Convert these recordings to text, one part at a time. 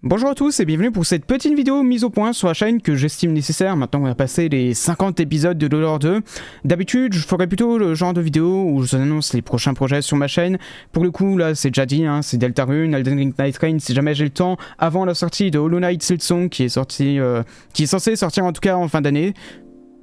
Bonjour à tous et bienvenue pour cette petite vidéo mise au point sur la chaîne que j'estime nécessaire maintenant qu'on a passé les 50 épisodes de Lore 2. D'habitude, je ferais plutôt le genre de vidéo où je vous annonce les prochains projets sur ma chaîne. Pour le coup, là, c'est déjà dit, hein, c'est Deltarune, Elden Ring Night Reign, si jamais j'ai le temps, avant la sortie de Hollow Knight Silksong qui est censé sortir en tout cas en fin d'année.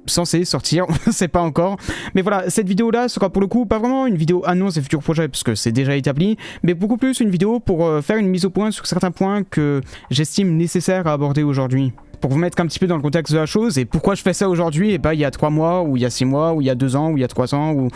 Censé sortir, on ne sait pas encore. Mais voilà, cette vidéo là sera pour le coup pas vraiment une vidéo annonce des futurs projets parce que c'est déjà établi, mais beaucoup plus une vidéo pour faire une mise au point sur certains points que j'estime nécessaires à aborder aujourd'hui. Pour vous mettre un petit peu dans le contexte de la chose et pourquoi je fais ça aujourd'hui et pas il y a 3 mois ou il y a 6 mois ou il y a 2 ans ou il y a 3 ans ou...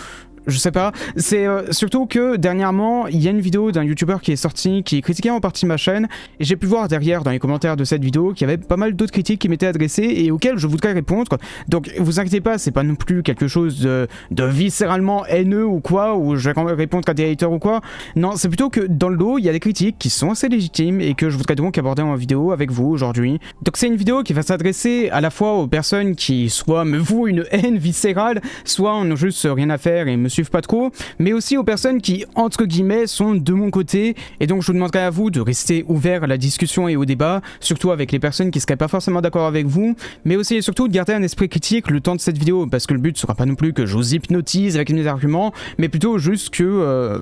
Je sais pas, c'est surtout que dernièrement, il y a une vidéo d'un youtubeur qui est sorti, qui critiquait en partie ma chaîne, et j'ai pu voir derrière dans les commentaires de cette vidéo qu'il y avait pas mal d'autres critiques qui m'étaient adressées et auxquelles je voudrais répondre. Donc vous inquiétez pas, c'est pas non plus quelque chose de viscéralement haineux ou quoi, ou je vais répondre à des haters ou quoi. Non, c'est plutôt que dans le lot, il y a des critiques qui sont assez légitimes et que je voudrais donc aborder en vidéo avec vous aujourd'hui. Donc c'est une vidéo qui va s'adresser à la fois aux personnes qui soit me vouent une haine viscérale, soit en ont juste rien à faire et me suivent pas trop, mais aussi aux personnes qui, entre guillemets, sont de mon côté, et donc je vous demanderai à vous de rester ouvert à la discussion et au débat, surtout avec les personnes qui seraient pas forcément d'accord avec vous, mais aussi et surtout de garder un esprit critique le temps de cette vidéo, parce que le but sera pas non plus que je vous hypnotise avec mes arguments, mais plutôt juste que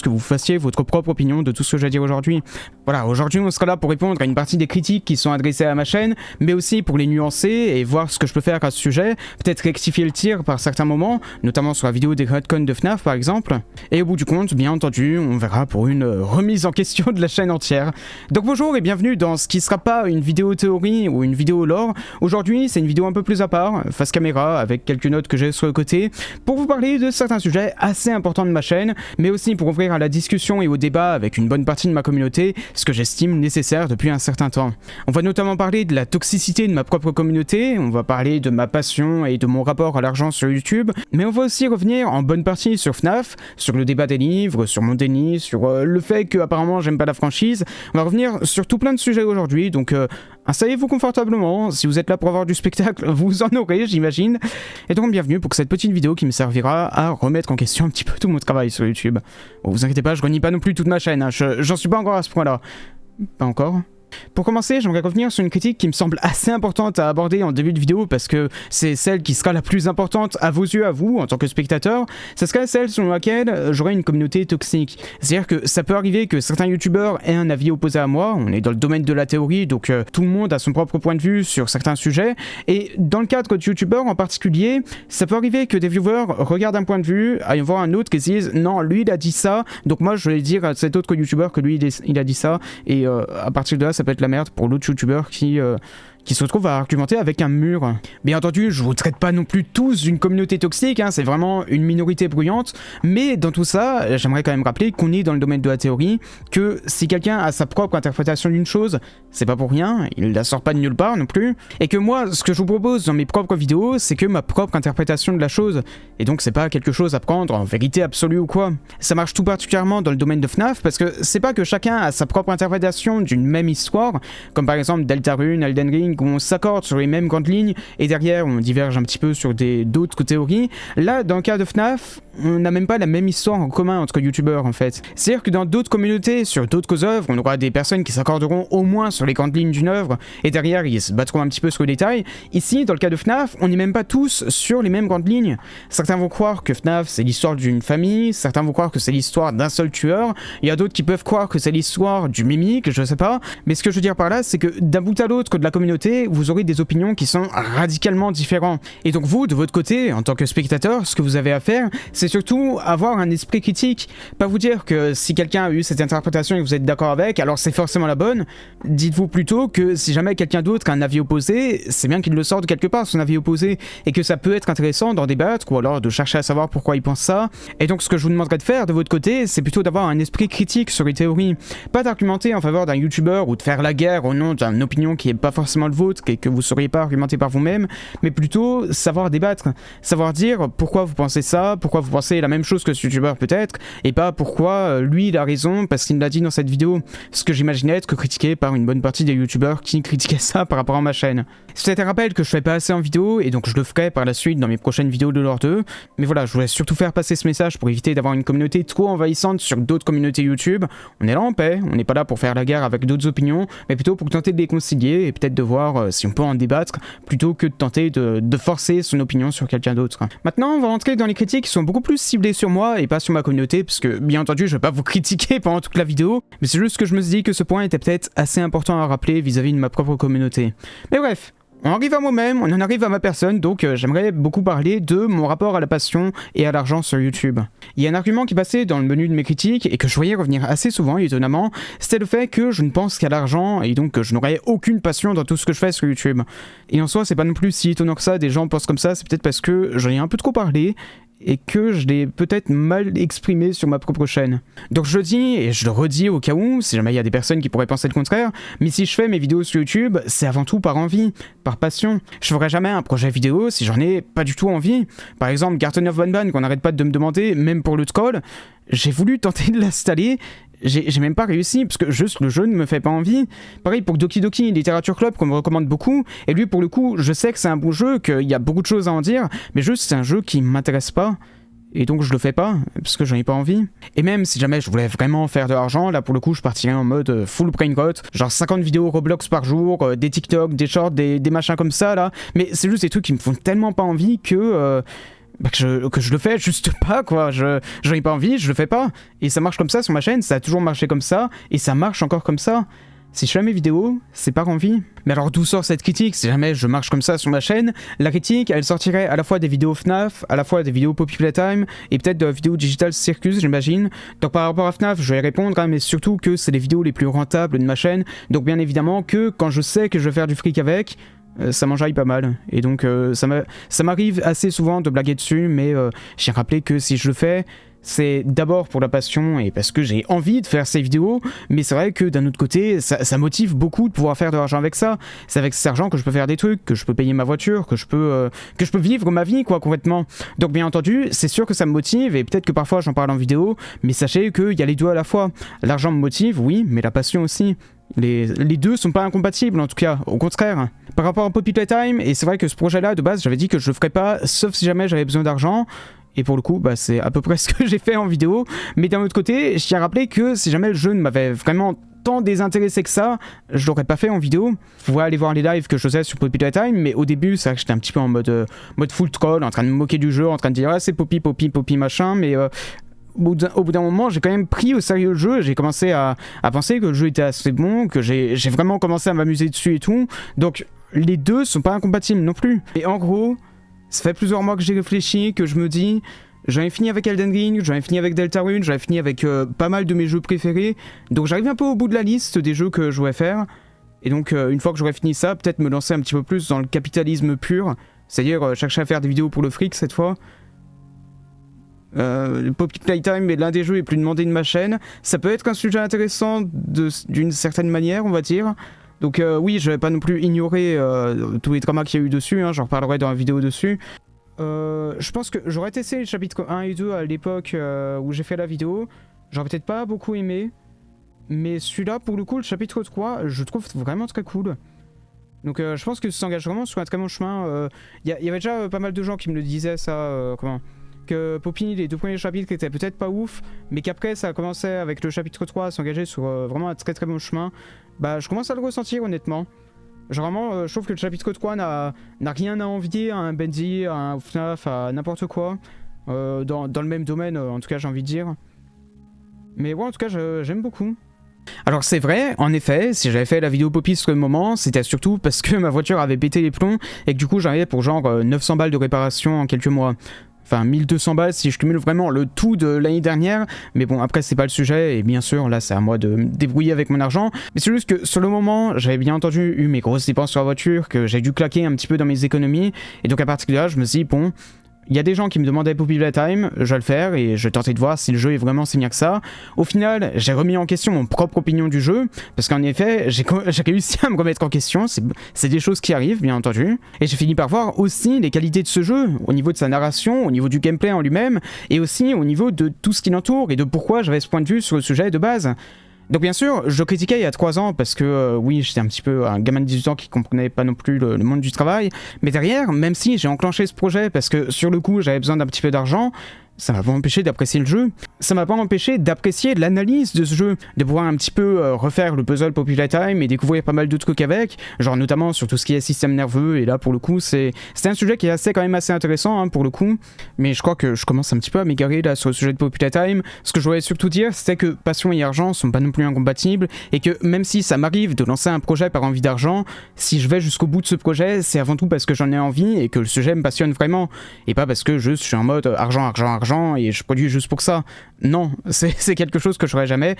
vous fassiez votre propre opinion de tout ce que je vais dire aujourd'hui. Voilà, aujourd'hui on sera là pour répondre à une partie des critiques qui sont adressées à ma chaîne, mais aussi pour les nuancer et voir ce que je peux faire à ce sujet, peut-être rectifier le tir par certains moments, notamment sur la vidéo des Redcon de FNAF par exemple, et au bout du compte, bien entendu, on verra pour une remise en question de la chaîne entière. Donc bonjour et bienvenue dans ce qui sera pas une vidéo théorie ou une vidéo lore. Aujourd'hui, c'est une vidéo un peu plus à part, face caméra, avec quelques notes que j'ai sur le côté, pour vous parler de certains sujets assez importants de ma chaîne, mais aussi pour ouvrir à la discussion et au débat avec une bonne partie de ma communauté, ce que j'estime nécessaire depuis un certain temps. On va notamment parler de la toxicité de ma propre communauté, on va parler de ma passion et de mon rapport à l'argent sur YouTube, mais on va aussi revenir en bonne partie sur FNAF, sur le débat des livres, sur mon déni, sur le fait que apparemment j'aime pas la franchise. On va revenir sur tout plein de sujets aujourd'hui, donc installez-vous confortablement. Si vous êtes là pour avoir du spectacle, vous en aurez, j'imagine. Et donc bienvenue pour cette petite vidéo qui me servira à remettre en question un petit peu tout mon travail sur YouTube. Bon, vous inquiétez pas, je renie pas non plus toute ma chaîne, hein. J'en suis pas encore à ce point-là. Pas encore. Pour commencer, j'aimerais revenir sur une critique qui me semble assez importante à aborder en début de vidéo parce que c'est celle qui sera la plus importante à vos yeux, à vous, en tant que spectateur. Ce sera celle selon laquelle j'aurai une communauté toxique. C'est-à-dire que ça peut arriver que certains youtubeurs aient un avis opposé à moi, on est dans le domaine de la théorie, donc tout le monde a son propre point de vue sur certains sujets, et dans le cadre de youtubeurs en particulier, ça peut arriver que des viewers regardent un point de vue, aillent voir un autre qui se disent « Non, lui il a dit ça, donc moi je vais dire à cet autre youtubeur que lui il a dit ça », et à partir de là, ça peut être la merde pour l'autre youtubeur qui se retrouve à argumenter avec un mur. Bien entendu, je vous traite pas non plus tous d'une communauté toxique, hein, c'est vraiment une minorité bruyante, mais dans tout ça, j'aimerais quand même rappeler qu'on est dans le domaine de la théorie, que si quelqu'un a sa propre interprétation d'une chose, c'est pas pour rien, il la sort pas de nulle part non plus, et que moi, ce que je vous propose dans mes propres vidéos, c'est que ma propre interprétation de la chose, et donc c'est pas quelque chose à prendre en vérité absolue ou quoi. Ça marche tout particulièrement dans le domaine de FNAF, parce que c'est pas que chacun a sa propre interprétation d'une même histoire, comme par exemple Deltarune, Elden Ring, où on s'accorde sur les mêmes grandes lignes et derrière on diverge un petit peu sur d'autres théories. Là, dans le cas de FNAF, on n'a même pas la même histoire en commun entre youtubeurs en fait. C'est-à-dire que dans d'autres communautés, sur d'autres œuvres, on aura des personnes qui s'accorderont au moins sur les grandes lignes d'une œuvre et derrière ils se battront un petit peu sur les détails. Ici, dans le cas de FNAF, on n'est même pas tous sur les mêmes grandes lignes. Certains vont croire que FNAF c'est l'histoire d'une famille, certains vont croire que c'est l'histoire d'un seul tueur, il y a d'autres qui peuvent croire que c'est l'histoire du mimique, je sais pas, mais ce que je veux dire par là, c'est que d'un bout à l'autre de la communauté, vous aurez des opinions qui sont radicalement différentes. Et donc vous, de votre côté, en tant que spectateur, ce que vous avez à faire, c'est surtout avoir un esprit critique. Pas vous dire que si quelqu'un a eu cette interprétation et que vous êtes d'accord avec, alors c'est forcément la bonne. Dites-vous plutôt que si jamais quelqu'un d'autre a un avis opposé, c'est bien qu'il le sorte de quelque part, son avis opposé, et que ça peut être intéressant d'en débattre, ou alors de chercher à savoir pourquoi il pense ça. Et donc ce que je vous demanderais de faire de votre côté, c'est plutôt d'avoir un esprit critique sur les théories. Pas d'argumenter en faveur d'un youtubeur ou de faire la guerre au nom d'une opinion qui est pas forcément le vôtre et que vous ne sauriez pas argumenter par vous-même, mais plutôt savoir débattre, savoir dire pourquoi vous pensez ça, pourquoi vous pensez la même chose que ce youtubeur peut-être, et pas pourquoi lui il a raison parce qu'il l'a dit dans cette vidéo, ce que j'imaginais être critiqué par une bonne partie des youtubeurs qui critiquaient ça par rapport à ma chaîne. C'est un rappel que je fais pas assez en vidéo et donc je le ferai par la suite dans mes prochaines vidéos de lore 2, mais voilà, je voulais surtout faire passer ce message pour éviter d'avoir une communauté trop envahissante sur d'autres communautés YouTube. On est là en paix, on n'est pas là pour faire la guerre avec d'autres opinions, mais plutôt pour tenter de les concilier et peut-être de voir si on peut en débattre plutôt que de tenter de forcer son opinion sur quelqu'un d'autre. Maintenant, on va entrer dans les critiques qui sont beaucoup plus ciblées sur moi et pas sur ma communauté, parce que bien entendu, je vais pas vous critiquer pendant toute la vidéo, mais c'est juste que je me suis dit que ce point était peut-être assez important à rappeler vis-à-vis de ma propre communauté. Mais bref. On arrive à moi-même, on en arrive à ma personne, donc j'aimerais beaucoup parler de mon rapport à la passion et à l'argent sur YouTube. Il y a un argument qui passait dans le menu de mes critiques et que je voyais revenir assez souvent, étonnamment, c'était le fait que je ne pense qu'à l'argent et donc que je n'aurais aucune passion dans tout ce que je fais sur YouTube. Et en soi, c'est pas non plus si étonnant que ça, des gens pensent comme ça, c'est peut-être parce que j'en ai un peu trop parlé et que je l'ai peut-être mal exprimé sur ma propre chaîne. Donc je le dis et je le redis au cas où, si jamais il y a des personnes qui pourraient penser le contraire, mais si je fais mes vidéos sur YouTube, c'est avant tout par envie, par passion. Je ferai jamais un projet vidéo si j'en ai pas du tout envie. Par exemple, Garten of Banban, qu'on n'arrête pas de me demander, même pour le troll, j'ai voulu tenter de l'installer. J'ai même pas réussi, parce que juste le jeu ne me fait pas envie. Pareil pour Doki Doki Literature Club, qu'on me recommande beaucoup, et lui pour le coup, je sais que c'est un bon jeu, qu'il y a beaucoup de choses à en dire, mais juste c'est un jeu qui m'intéresse pas, et donc je le fais pas, parce que j'en ai pas envie. Et même si jamais je voulais vraiment faire de l'argent, là pour le coup je partirais en mode full brain rot, genre 50 vidéos Roblox par jour, des TikTok, des shorts, des machins comme ça là, mais c'est juste des trucs qui me font tellement pas envie que je le fais juste pas quoi, j'en ai pas envie, je le fais pas. Et ça marche comme ça sur ma chaîne, ça a toujours marché comme ça, et ça marche encore comme ça. Si je fais mes vidéos, c'est par envie. Mais alors d'où sort cette critique? Si jamais je marche comme ça sur ma chaîne, la critique elle sortirait à la fois des vidéos FNAF, à la fois des vidéos Poppy Playtime, et peut-être de la vidéo Digital Circus j'imagine. Donc par rapport à FNAF, je vais répondre, hein, mais surtout que c'est les vidéos les plus rentables de ma chaîne, donc bien évidemment que quand je sais que je vais faire du fric avec, ça m'enjaille pas mal, et donc ça m'arrive assez souvent de blaguer dessus, mais je tiens à rappeler que si je le fais, c'est d'abord pour la passion et parce que j'ai envie de faire ces vidéos, mais c'est vrai que d'un autre côté, ça motive beaucoup de pouvoir faire de l'argent avec ça. C'est avec cet argent que je peux faire des trucs, que je peux payer ma voiture, que je peux vivre ma vie quoi complètement. Donc bien entendu, c'est sûr que ça me motive et peut-être que parfois j'en parle en vidéo, mais sachez qu'il y a les deux à la fois. L'argent me motive, oui, mais la passion aussi. Les deux sont pas incompatibles en tout cas, au contraire. Par rapport à Poppy Playtime, et c'est vrai que ce projet-là, de base, j'avais dit que je le ferais pas, sauf si jamais j'avais besoin d'argent. Et pour le coup, c'est à peu près ce que j'ai fait en vidéo. Mais d'un autre côté, je tiens à rappeler que si jamais le jeu ne m'avait vraiment tant désintéressé que ça, je l'aurais pas fait en vidéo. Vous pouvez aller voir les lives que je faisais sur Poppy Playtime, mais au début, c'est vrai que j'étais un petit peu en mode full troll, en train de me moquer du jeu, en train de dire « Ah, c'est Poppy, Poppy, Poppy, machin », mais... au bout d'un moment, j'ai quand même pris au sérieux le jeu, j'ai commencé à penser que le jeu était assez bon, que j'ai vraiment commencé à m'amuser dessus et tout, donc les deux sont pas incompatibles non plus. Et en gros, ça fait plusieurs mois que j'ai réfléchi, que je me dis, j'en ai fini avec Elden Ring, j'en ai fini avec Deltarune, j'en ai fini avec pas mal de mes jeux préférés, donc j'arrive un peu au bout de la liste des jeux que je voudrais faire, et donc une fois que j'aurai fini ça, peut-être me lancer un petit peu plus dans le capitalisme pur, c'est-à-dire chercher à faire des vidéos pour le fric cette fois. Poppy Playtime est l'un des jeux les plus demandés de ma chaîne. Ça peut être un sujet intéressant d'une certaine manière, on va dire. Donc oui, je vais pas non plus ignorer tous les dramas qu'il y a eu dessus, hein, j'en reparlerai dans la vidéo dessus. Je pense que j'aurais testé les chapitres 1 et 2 à l'époque où j'ai fait la vidéo. J'aurais peut-être pas beaucoup aimé. Mais celui-là, pour le coup, le chapitre 3, je trouve vraiment très cool. Donc je pense que ça s'engage vraiment sur un très bon chemin. Y avait déjà pas mal de gens qui me le disaient ça, que Poppy, les deux premiers chapitres étaient peut-être pas ouf, mais qu'après ça a commencé avec le chapitre 3 à s'engager sur vraiment un très très bon chemin. Je commence à le ressentir honnêtement. Genre vraiment, je trouve que le chapitre 3 n'a rien à envier à un Bendy, à un FNAF, à n'importe quoi. Dans le même domaine, en tout cas j'ai envie de dire. Mais ouais, en tout cas j'aime beaucoup. Alors c'est vrai, en effet, si j'avais fait la vidéo Poppy sur le moment, c'était surtout parce que ma voiture avait pété les plombs et que du coup j'en avais pour genre 900 balles de réparation en quelques mois. Enfin 1200 balles si je cumule vraiment le tout de l'année dernière, mais bon après c'est pas le sujet et bien sûr là c'est à moi de me débrouiller avec mon argent, mais c'est juste que sur le moment j'avais bien entendu eu mes grosses dépenses sur la voiture, que j'ai dû claquer un petit peu dans mes économies, et donc à partir de là je me suis dit bon, Il y a des gens qui me demandaient Poppy Playtime, je vais le faire et je tentais de voir si le jeu est vraiment si bien que ça. Au final, j'ai remis en question mon propre opinion du jeu, parce qu'en effet, j'ai réussi à me remettre en question, c'est des choses qui arrivent, bien entendu. Et j'ai fini par voir aussi les qualités de ce jeu, au niveau de sa narration, au niveau du gameplay en lui-même, et aussi au niveau de tout ce qui l'entoure et de pourquoi j'avais ce point de vue sur le sujet de base. Donc bien sûr, je critiquais il y a 3 ans parce que oui, j'étais un petit peu un gamin de 18 ans qui comprenait pas non plus le monde du travail, mais derrière, même si j'ai enclenché ce projet parce que sur le coup j'avais besoin d'un petit peu d'argent, ça m'a pas empêché d'apprécier le jeu, ça m'a pas empêché d'apprécier l'analyse de ce jeu, de pouvoir un petit peu refaire le puzzle Poppy Playtime et découvrir pas mal d'autres trucs avec, genre notamment sur tout ce qui est système nerveux, et là pour le coup c'est un sujet qui est quand même assez intéressant pour le coup, mais je crois que je commence un petit peu à m'égarer là sur le sujet de Poppy Playtime. Ce que je voulais surtout dire, c'était que passion et argent sont pas non plus incompatibles, et que même si ça m'arrive de lancer un projet par envie d'argent, si je vais jusqu'au bout de ce projet, c'est avant tout parce que j'en ai envie et que le sujet me passionne vraiment, et pas parce que juste je suis en mode argent et je produis juste pour ça. Non, c'est quelque chose que je ferai jamais,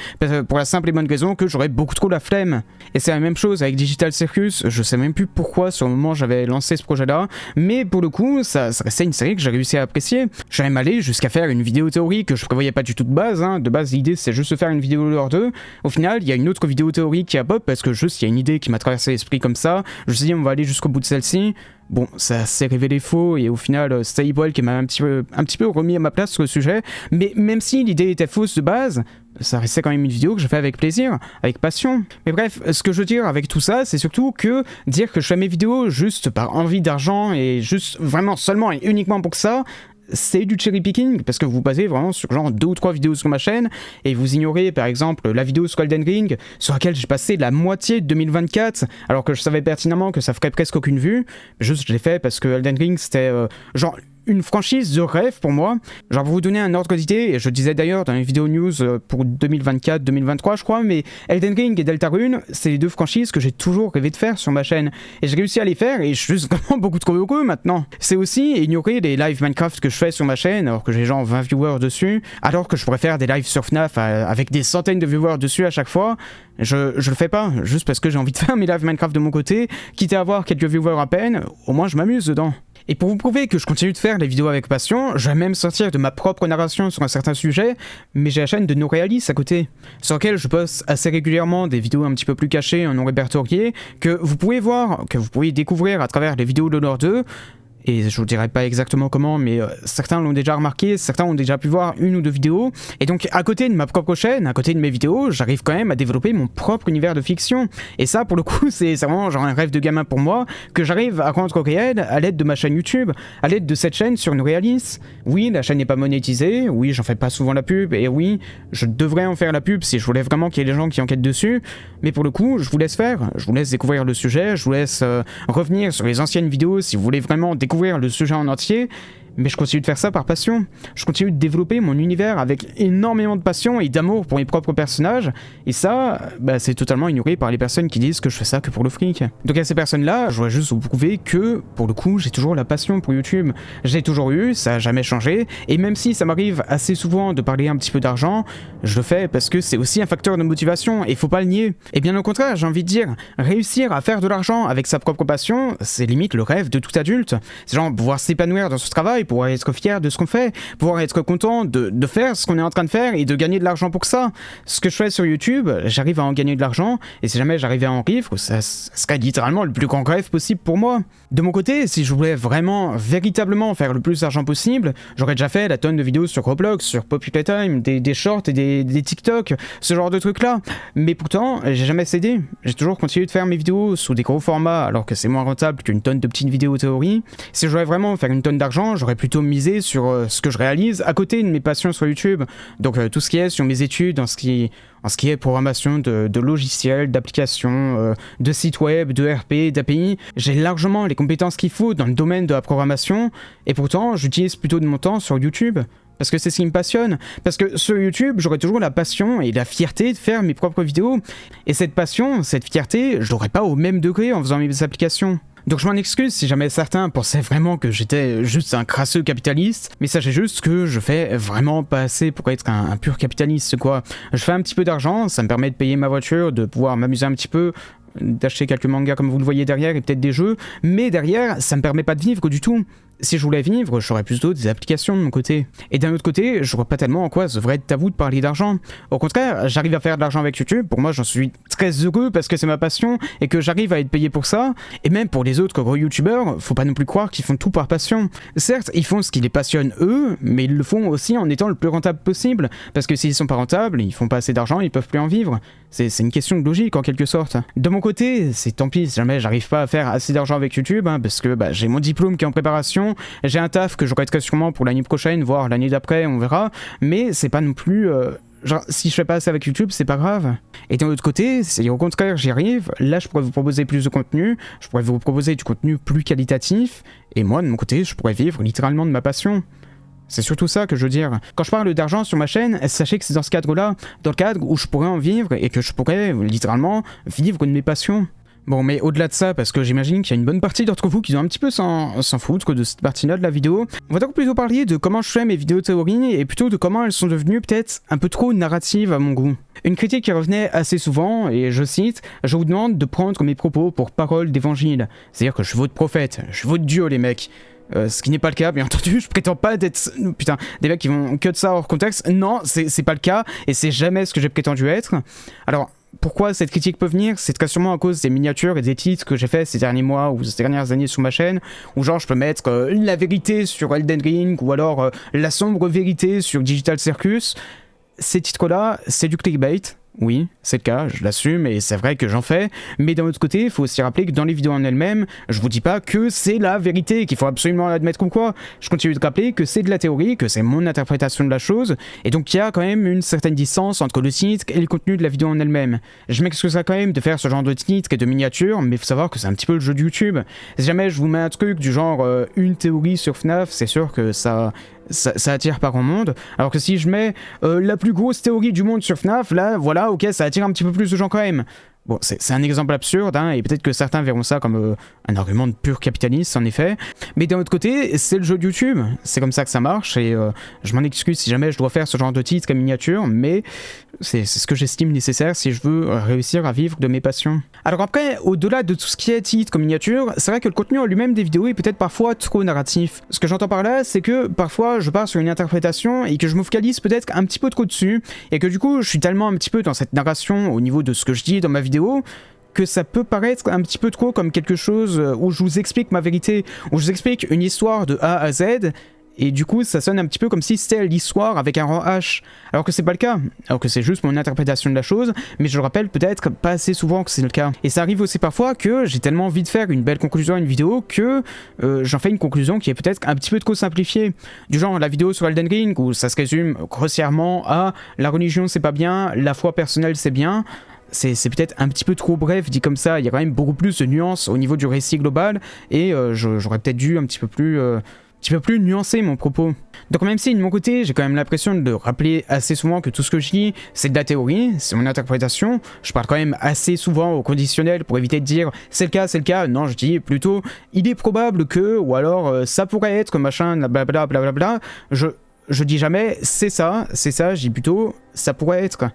pour la simple et bonne raison que j'aurais beaucoup trop la flemme. Et c'est la même chose avec Digital Circus, je sais même plus pourquoi sur le moment j'avais lancé ce projet là, mais pour le coup ça restait une série que j'ai réussi à apprécier. Je suis même allé jusqu'à faire une vidéo théorie que je prévoyais pas du tout de base, de base l'idée c'est juste de faire une vidéo lore 2. Au final il y a une autre vidéo théorie qui a pop parce que juste il y a une idée qui m'a traversé l'esprit comme ça, je me suis dit on va aller jusqu'au bout de celle-ci. Bon, ça s'est révélé faux et au final, c'était Iboel qui m'a un petit peu remis à ma place sur le sujet. Mais même si l'idée était fausse de base, ça restait quand même une vidéo que je fais avec plaisir, avec passion. Mais bref, ce que je veux dire avec tout ça, c'est surtout que dire que je fais mes vidéos juste par envie d'argent et juste vraiment seulement et uniquement pour ça, c'est du cherry picking, parce que vous basez vraiment sur genre 2 ou 3 vidéos sur ma chaîne et vous ignorez par exemple la vidéo sur Elden Ring sur laquelle j'ai passé la moitié de 2024 alors que je savais pertinemment que ça ferait presque aucune vue. Juste je l'ai fait parce que Elden Ring c'était genre une franchise de rêve pour moi. Genre pour vous donner un ordre d'idée, et je disais d'ailleurs dans les vidéos news pour 2024-2023 je crois, mais Elden Ring et Deltarune, c'est les 2 franchises que j'ai toujours rêvé de faire sur ma chaîne. Et j'ai réussi à les faire et je suis juste vraiment beaucoup trop heureux maintenant. C'est aussi ignorer les lives Minecraft que je fais sur ma chaîne alors que j'ai genre 20 viewers dessus, alors que je pourrais faire des lives sur FNAF avec des centaines de viewers dessus à chaque fois. Je le fais pas, juste parce que j'ai envie de faire mes lives Minecraft de mon côté, quitte à avoir quelques viewers à peine, au moins je m'amuse dedans. Et pour vous prouver que je continue de faire les vidéos avec passion, je vais même sortir de ma propre narration sur un certain sujet, mais j'ai la chaîne de NoRealis à côté, sur laquelle je poste assez régulièrement des vidéos un petit peu plus cachées, non répertoriées, que vous pouvez voir, que vous pouvez découvrir à travers les vidéos de Lore 2, et je vous dirai pas exactement comment, mais certains l'ont déjà remarqué, certains ont déjà pu voir 1 ou 2 vidéos, et donc à côté de ma propre chaîne, à côté de mes vidéos, j'arrive quand même à développer mon propre univers de fiction, et ça pour le coup c'est vraiment genre un rêve de gamin pour moi, que j'arrive à rendre réel à l'aide de ma chaîne YouTube, à l'aide de cette chaîne sur NoRealis. Oui, la chaîne n'est pas monétisée, oui j'en fais pas souvent la pub, et oui, je devrais en faire la pub si je voulais vraiment qu'il y ait des gens qui enquêtent dessus, mais pour le coup je vous laisse faire, je vous laisse découvrir le sujet, je vous laisse revenir sur les anciennes vidéos si vous voulez vraiment découvrir le sujet en entier, mais je continue de faire ça par passion. Je continue de développer mon univers avec énormément de passion et d'amour pour mes propres personnages, et ça, c'est totalement ignoré par les personnes qui disent que je fais ça que pour le fric. Donc à ces personnes-là, je voudrais juste vous prouver que, pour le coup, j'ai toujours la passion pour YouTube. J'ai toujours eu, ça a jamais changé, et même si ça m'arrive assez souvent de parler un petit peu d'argent, je le fais parce que c'est aussi un facteur de motivation, et faut pas le nier. Et bien au contraire, j'ai envie de dire, réussir à faire de l'argent avec sa propre passion, c'est limite le rêve de tout adulte. C'est genre pouvoir s'épanouir dans ce travail, pouvoir être fier de ce qu'on fait, pouvoir être content de faire ce qu'on est en train de faire et de gagner de l'argent pour ça. Ce que je fais sur YouTube, j'arrive à en gagner de l'argent, et si jamais j'arrivais à en vivre, ça serait littéralement le plus grand rêve possible pour moi. De mon côté, si je voulais vraiment, véritablement faire le plus d'argent possible, j'aurais déjà fait la tonne de vidéos sur Roblox, sur Poppy Playtime, des shorts et des TikTok, ce genre de trucs là. Mais pourtant, j'ai jamais cédé. J'ai toujours continué de faire mes vidéos sous des gros formats alors que c'est moins rentable qu'une tonne de petites vidéos théorie. Si je voulais vraiment faire une tonne d'argent, j'aurais plutôt misé sur ce que je réalise à côté de mes passions sur YouTube. Donc tout ce qui est sur mes études, en ce qui est programmation de logiciels, d'applications, de sites web, de RP, d'API, j'ai largement les compétences qu'il faut dans le domaine de la programmation, et pourtant j'utilise plutôt de mon temps sur YouTube. Parce que c'est ce qui me passionne. Parce que sur YouTube, j'aurai toujours la passion et la fierté de faire mes propres vidéos. Et cette passion, cette fierté, je l'aurai pas au même degré en faisant mes applications. Donc je m'en excuse si jamais certains pensaient vraiment que j'étais juste un crasseux capitaliste, mais sachez juste que je fais vraiment pas assez pour être un pur capitaliste quoi. Je fais un petit peu d'argent, ça me permet de payer ma voiture, de pouvoir m'amuser un petit peu, d'acheter quelques mangas comme vous le voyez derrière et peut-être des jeux, mais derrière, ça me permet pas de vivre du tout. Si je voulais vivre, j'aurais plutôt des applications de mon côté. Et d'un autre côté, je vois pas tellement en quoi ça devrait être tabou de parler d'argent. Au contraire, j'arrive à faire de l'argent avec YouTube, pour moi j'en suis très heureux parce que c'est ma passion et que j'arrive à être payé pour ça. Et même pour les autres gros youtubeurs, faut pas non plus croire qu'ils font tout par passion. Certes, ils font ce qui les passionne eux, mais ils le font aussi en étant le plus rentable possible. Parce que s'ils sont pas rentables, ils font pas assez d'argent, ils peuvent plus en vivre. C'est une question de logique en quelque sorte. De mon côté, c'est tant pis si jamais j'arrive pas à faire assez d'argent avec YouTube, parce que j'ai mon diplôme qui est en préparation, j'ai un taf que j'aurai très sûrement pour l'année prochaine, voire l'année d'après, on verra, mais c'est pas non plus... genre, si je fais pas assez avec YouTube, c'est pas grave. Et d'un autre côté, si au contraire j'y arrive, là je pourrais vous proposer plus de contenu, je pourrais vous proposer du contenu plus qualitatif, et moi de mon côté, je pourrais vivre littéralement de ma passion. C'est surtout ça que je veux dire. Quand je parle d'argent sur ma chaîne, sachez que c'est dans ce cadre-là, dans le cadre où je pourrais en vivre et que je pourrais littéralement vivre de mes passions. Bon, mais au-delà de ça, parce que j'imagine qu'il y a une bonne partie d'entre vous qui doivent un petit peu s'en foutre de cette partie-là de la vidéo, on va donc plutôt parler de comment je fais mes vidéos théories et plutôt de comment elles sont devenues peut-être un peu trop narratives à mon goût. Une critique qui revenait assez souvent, et je cite, « Je vous demande de prendre mes propos pour parole d'évangile. » C'est-à-dire que je suis votre prophète, je suis votre Dieu les mecs. Ce qui n'est pas le cas, bien entendu, je prétends pas d'être... Putain, des mecs qui vont cut ça hors contexte. Non, c'est pas le cas, et c'est jamais ce que j'ai prétendu être. Alors, pourquoi cette critique peut venir? C'est très sûrement à cause des miniatures et des titres que j'ai fait ces derniers mois ou ces dernières années sur ma chaîne, où genre je peux mettre la vérité sur Elden Ring, ou alors la sombre vérité sur Digital Circus. Ces titres-là, c'est du clickbait. Oui, c'est le cas, je l'assume et c'est vrai que j'en fais, mais d'un autre côté, il faut aussi rappeler que dans les vidéos en elles-mêmes, je vous dis pas que c'est la vérité, qu'il faut absolument l'admettre ou quoi. Je continue de rappeler que c'est de la théorie, que c'est mon interprétation de la chose, et donc il y a quand même une certaine distance entre le titre et le contenu de la vidéo en elle-même. Je m'excuse quand même de faire ce genre de titre et de miniature, mais il faut savoir que c'est un petit peu le jeu de YouTube. Si jamais je vous mets un truc du genre une théorie sur FNAF, c'est sûr que ça attire pas grand monde, alors que si je mets la plus grosse théorie du monde sur FNAF, là, voilà, ok, ça attire un petit peu plus de gens quand même. Bon, c'est un exemple absurde, et peut-être que certains verront ça comme un argument de pur capitalisme, en effet. Mais d'un autre côté, c'est le jeu de YouTube, c'est comme ça que ça marche, et je m'en excuse si jamais je dois faire ce genre de titre comme miniature, mais c'est ce que j'estime nécessaire si je veux réussir à vivre de mes passions. Alors après, au-delà de tout ce qui est titre comme miniature, c'est vrai que le contenu en lui-même des vidéos est peut-être parfois trop narratif. Ce que j'entends par là, c'est que parfois je pars sur une interprétation et que je me focalise peut-être un petit peu trop dessus, et que du coup je suis tellement un petit peu dans cette narration au niveau de ce que je dis dans ma vidéo, que ça peut paraître un petit peu trop comme quelque chose où je vous explique ma vérité, où je vous explique une histoire de A à Z, et du coup ça sonne un petit peu comme si c'était l'histoire avec un rang H, alors que c'est pas le cas, alors que c'est juste mon interprétation de la chose, mais je le rappelle peut-être pas assez souvent que c'est le cas. Et ça arrive aussi parfois que j'ai tellement envie de faire une belle conclusion à une vidéo que j'en fais une conclusion qui est peut-être un petit peu trop simplifiée, du genre la vidéo sur Elden Ring où ça se résume grossièrement à la religion c'est pas bien, la foi personnelle c'est bien. C'est peut-être un petit peu trop bref dit comme ça, il y a quand même beaucoup plus de nuances au niveau du récit global, et j'aurais peut-être dû un petit peu plus nuancer mon propos. Donc même si de mon côté j'ai quand même l'impression de rappeler assez souvent que tout ce que je dis c'est de la théorie, c'est mon interprétation, je parle quand même assez souvent au conditionnel pour éviter de dire c'est le cas, non je dis plutôt il est probable que, ou alors ça pourrait être machin, blablabla, blablabla, je dis jamais c'est ça, je dis plutôt ça pourrait être.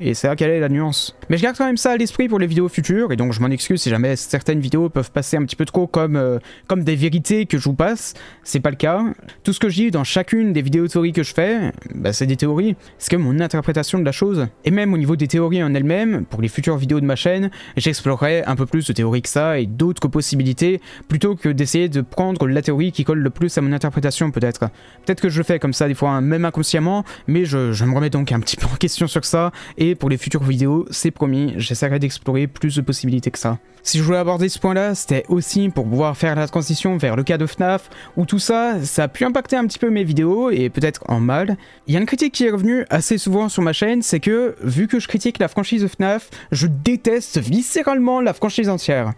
Et c'est là quelle est la nuance. Mais je garde quand même ça à l'esprit pour les vidéos futures, et donc je m'en excuse si jamais certaines vidéos peuvent passer un petit peu trop comme des vérités que je vous passe. C'est pas le cas. Tout ce que je dis dans chacune des vidéos théories que je fais, c'est des théories. C'est comme mon interprétation de la chose. Et même au niveau des théories en elles-mêmes, pour les futures vidéos de ma chaîne, j'explorerai un peu plus de théories que ça et d'autres possibilités, plutôt que d'essayer de prendre la théorie qui colle le plus à mon interprétation peut-être. Peut-être que je le fais comme ça des fois, même inconsciemment, mais je me remets donc un petit peu en question sur ça, et pour les futures vidéos, c'est promis, j'essaierai d'explorer plus de possibilités que ça. Si je voulais aborder ce point-là, c'était aussi pour pouvoir faire la transition vers le cas de FNAF, où tout ça a pu impacter un petit peu mes vidéos, et peut-être en mal. Il y a une critique qui est revenue assez souvent sur ma chaîne, c'est que, vu que je critique la franchise de FNAF, je déteste viscéralement la franchise entière.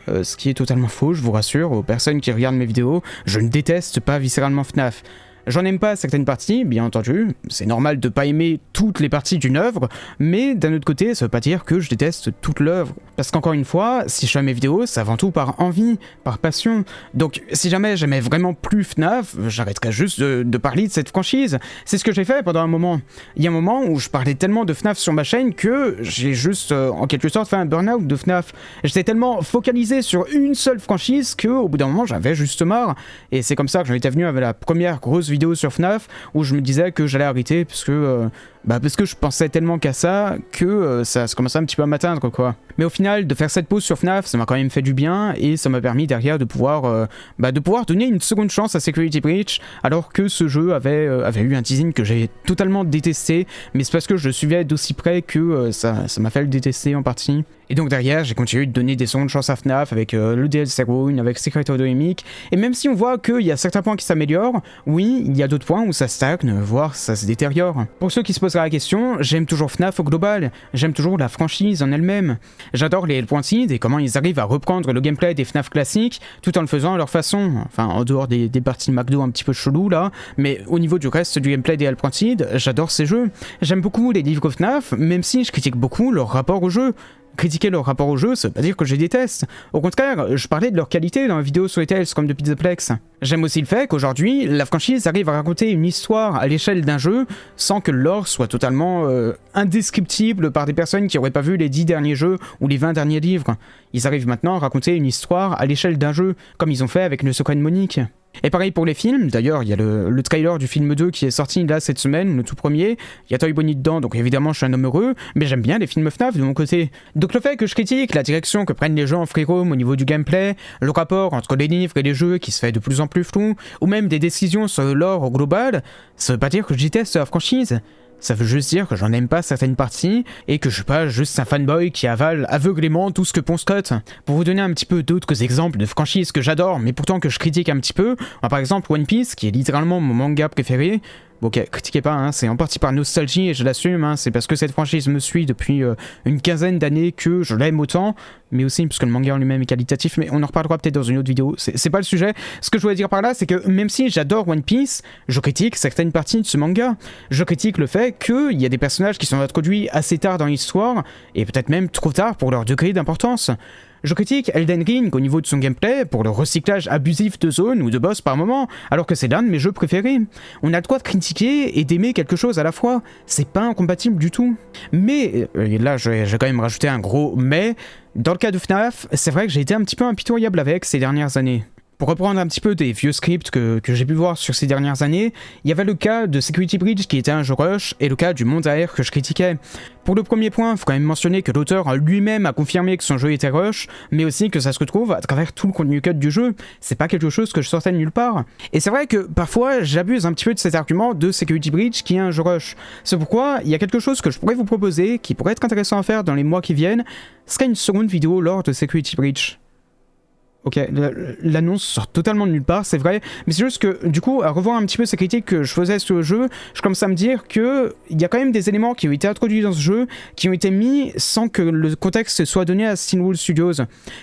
Ce qui est totalement faux, je vous rassure, aux personnes qui regardent mes vidéos, je ne déteste pas viscéralement FNAF. J'en aime pas certaines parties, bien entendu, c'est normal de pas aimer toutes les parties d'une œuvre, mais d'un autre côté, ça veut pas dire que je déteste toute l'œuvre. Parce qu'encore une fois, si je fais mes vidéos, c'est avant tout par envie, par passion. Donc si jamais j'aimais vraiment plus FNAF, j'arrêterais juste de parler de cette franchise. C'est ce que j'ai fait pendant un moment. Il y a un moment où je parlais tellement de FNAF sur ma chaîne que j'ai juste, en quelque sorte, fait un burn-out de FNAF. J'étais tellement focalisé sur une seule franchise qu'au bout d'un moment, j'avais juste marre. Et c'est comme ça que j'en étais venu avec la première grosse vidéo sur FNAF où je me disais que j'allais arrêter parce que je pensais tellement qu'à ça que ça commençait un petit peu à m'atteindre, quoi. Mais au final, de faire cette pause sur FNAF, ça m'a quand même fait du bien et ça m'a permis derrière de pouvoir donner une seconde chance à Security Breach, alors que ce jeu avait eu un teasing que j'ai totalement détesté, mais c'est parce que je le suivais d'aussi près que ça m'a fait le détester en partie. Et donc derrière, j'ai continué de donner des secondes chances à FNAF avec le DLC Rune, avec Secret of the Mimic, et même si on voit qu'il y a certains points qui s'améliorent, oui, il y a d'autres points où ça stagne, voire ça se détériore. Pour ceux qui se poseraient la question, j'aime toujours FNAF au global, j'aime toujours la franchise en elle-même. J'adore les Hellpointed et comment ils arrivent à reprendre le gameplay des FNAF classiques tout en le faisant à leur façon, enfin en dehors des parties de McDo un petit peu chelou là, mais au niveau du reste du gameplay des Hellpointed, j'adore ces jeux. J'aime beaucoup les livres FNAF, même si je critique beaucoup leur rapport au jeu. Critiquer leur rapport au jeu, ça veut pas dire que je les déteste. Au contraire, je parlais de leur qualité dans la vidéo sur les Tales comme de Pizzaplex. J'aime aussi le fait qu'aujourd'hui, la franchise arrive à raconter une histoire à l'échelle d'un jeu sans que le lore soit totalement indescriptible par des personnes qui auraient pas vu les 10 derniers jeux ou les 20 derniers livres. Ils arrivent maintenant à raconter une histoire à l'échelle d'un jeu, comme ils ont fait avec le Secret de Monique. Et pareil pour les films, d'ailleurs il y a le trailer du film 2 qui est sorti là cette semaine, le tout premier, il y a Toy Bonnie dedans, donc évidemment je suis un homme heureux, mais j'aime bien les films FNAF de mon côté. Donc le fait que je critique la direction que prennent les jeux en free roam au niveau du gameplay, le rapport entre les livres et les jeux qui se fait de plus en plus flou, ou même des décisions sur le lore au global, ça veut pas dire que je déteste la franchise. Ça veut juste dire que j'en aime pas certaines parties et que je suis pas juste un fanboy qui avale aveuglément tout ce que pond Scott. Pour vous donner un petit peu d'autres exemples de franchises que j'adore mais pourtant que je critique un petit peu, par exemple One Piece qui est littéralement mon manga préféré. Bon, ok, critiquez pas, hein, c'est en partie par nostalgie et je l'assume, hein, c'est parce que cette franchise me suit depuis une quinzaine d'années que je l'aime autant, mais aussi parce que le manga en lui-même est qualitatif, mais on en reparlera peut-être dans une autre vidéo, c'est pas le sujet. Ce que je voulais dire par là, c'est que même si j'adore One Piece, je critique certaines parties de ce manga. Je critique le fait qu'il y a des personnages qui sont introduits assez tard dans l'histoire, et peut-être même trop tard pour leur degré d'importance. Je critique Elden Ring au niveau de son gameplay pour le recyclage abusif de zones ou de boss par moment, alors que c'est l'un de mes jeux préférés. On a le droit de critiquer et d'aimer quelque chose à la fois, c'est pas incompatible du tout. Mais, et là je vais quand même rajouter un gros mais, dans le cas de FNAF, c'est vrai que j'ai été un petit peu impitoyable avec ces dernières années. Pour reprendre un petit peu des vieux scripts que j'ai pu voir sur ces dernières années, il y avait le cas de Security Breach qui était un jeu rush et le cas du monde AR que je critiquais. Pour le premier point, il faut quand même mentionner que l'auteur lui-même a confirmé que son jeu était rush, mais aussi que ça se retrouve à travers tout le contenu cut du jeu. C'est pas quelque chose que je sortais de nulle part. Et c'est vrai que parfois j'abuse un petit peu de cet argument de Security Breach qui est un jeu rush. C'est pourquoi il y a quelque chose que je pourrais vous proposer qui pourrait être intéressant à faire dans les mois qui viennent, ce serait une seconde vidéo lors de Security Breach. Ok, l'annonce sort totalement de nulle part, c'est vrai, mais c'est juste que, du coup, à revoir un petit peu ces critiques que je faisais sur le jeu, je commence à me dire que il y a quand même des éléments qui ont été introduits dans ce jeu, qui ont été mis sans que le contexte soit donné à Steamworld Studios.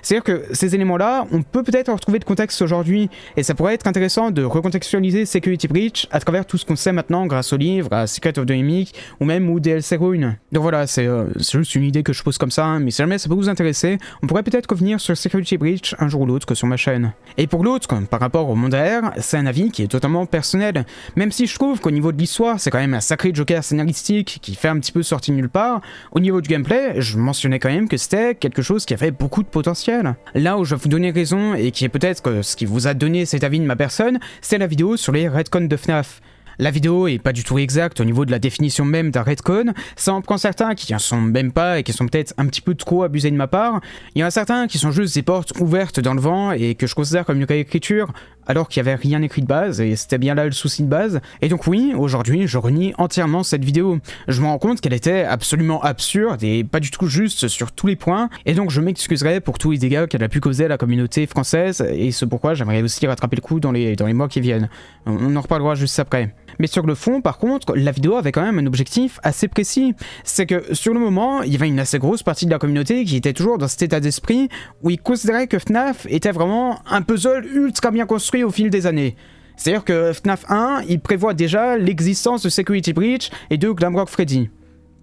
C'est-à-dire que ces éléments-là, on peut peut-être en retrouver de contexte aujourd'hui, et ça pourrait être intéressant de recontextualiser Security Breach à travers tout ce qu'on sait maintenant grâce au livre, à Secret of the Mimic, ou même au DLC Rune. Donc voilà, c'est juste une idée que je pose comme ça, hein, mais si jamais ça peut vous intéresser, on pourrait peut-être revenir sur Security Breach un jour ou l'autre que sur ma chaîne. Et pour l'autre, par rapport au monde AR, c'est un avis qui est totalement personnel. Même si je trouve qu'au niveau de l'histoire, c'est quand même un sacré joker scénaristique qui fait un petit peu sortir nulle part, au niveau du gameplay, je mentionnais quand même que c'était quelque chose qui avait beaucoup de potentiel. Là où je vais vous donner raison, et qui est peut-être ce qui vous a donné cet avis de ma personne, c'est la vidéo sur les retcons de FNAF. La vidéo est pas du tout exacte au niveau de la définition même d'un retcon, ça en prend certains qui en sont même pas et qui sont peut-être un petit peu trop abusés de ma part, il y en a certains qui sont juste des portes ouvertes dans le vent et que je considère comme une réécriture, alors qu'il n'y avait rien écrit de base, et c'était bien là le souci de base. Et donc oui, aujourd'hui, je renie entièrement cette vidéo. Je me rends compte qu'elle était absolument absurde et pas du tout juste sur tous les points, et donc je m'excuserai pour tous les dégâts qu'elle a pu causer à la communauté française, et c'est pourquoi j'aimerais aussi rattraper le coup dans les mois qui viennent. On en reparlera juste après. Mais sur le fond, par contre, la vidéo avait quand même un objectif assez précis. C'est que sur le moment, il y avait une assez grosse partie de la communauté qui était toujours dans cet état d'esprit où ils considéraient que FNAF était vraiment un puzzle ultra bien construit au fil des années. C'est-à-dire que FNAF 1, il prévoit déjà l'existence de Security Breach et de Glamrock Freddy.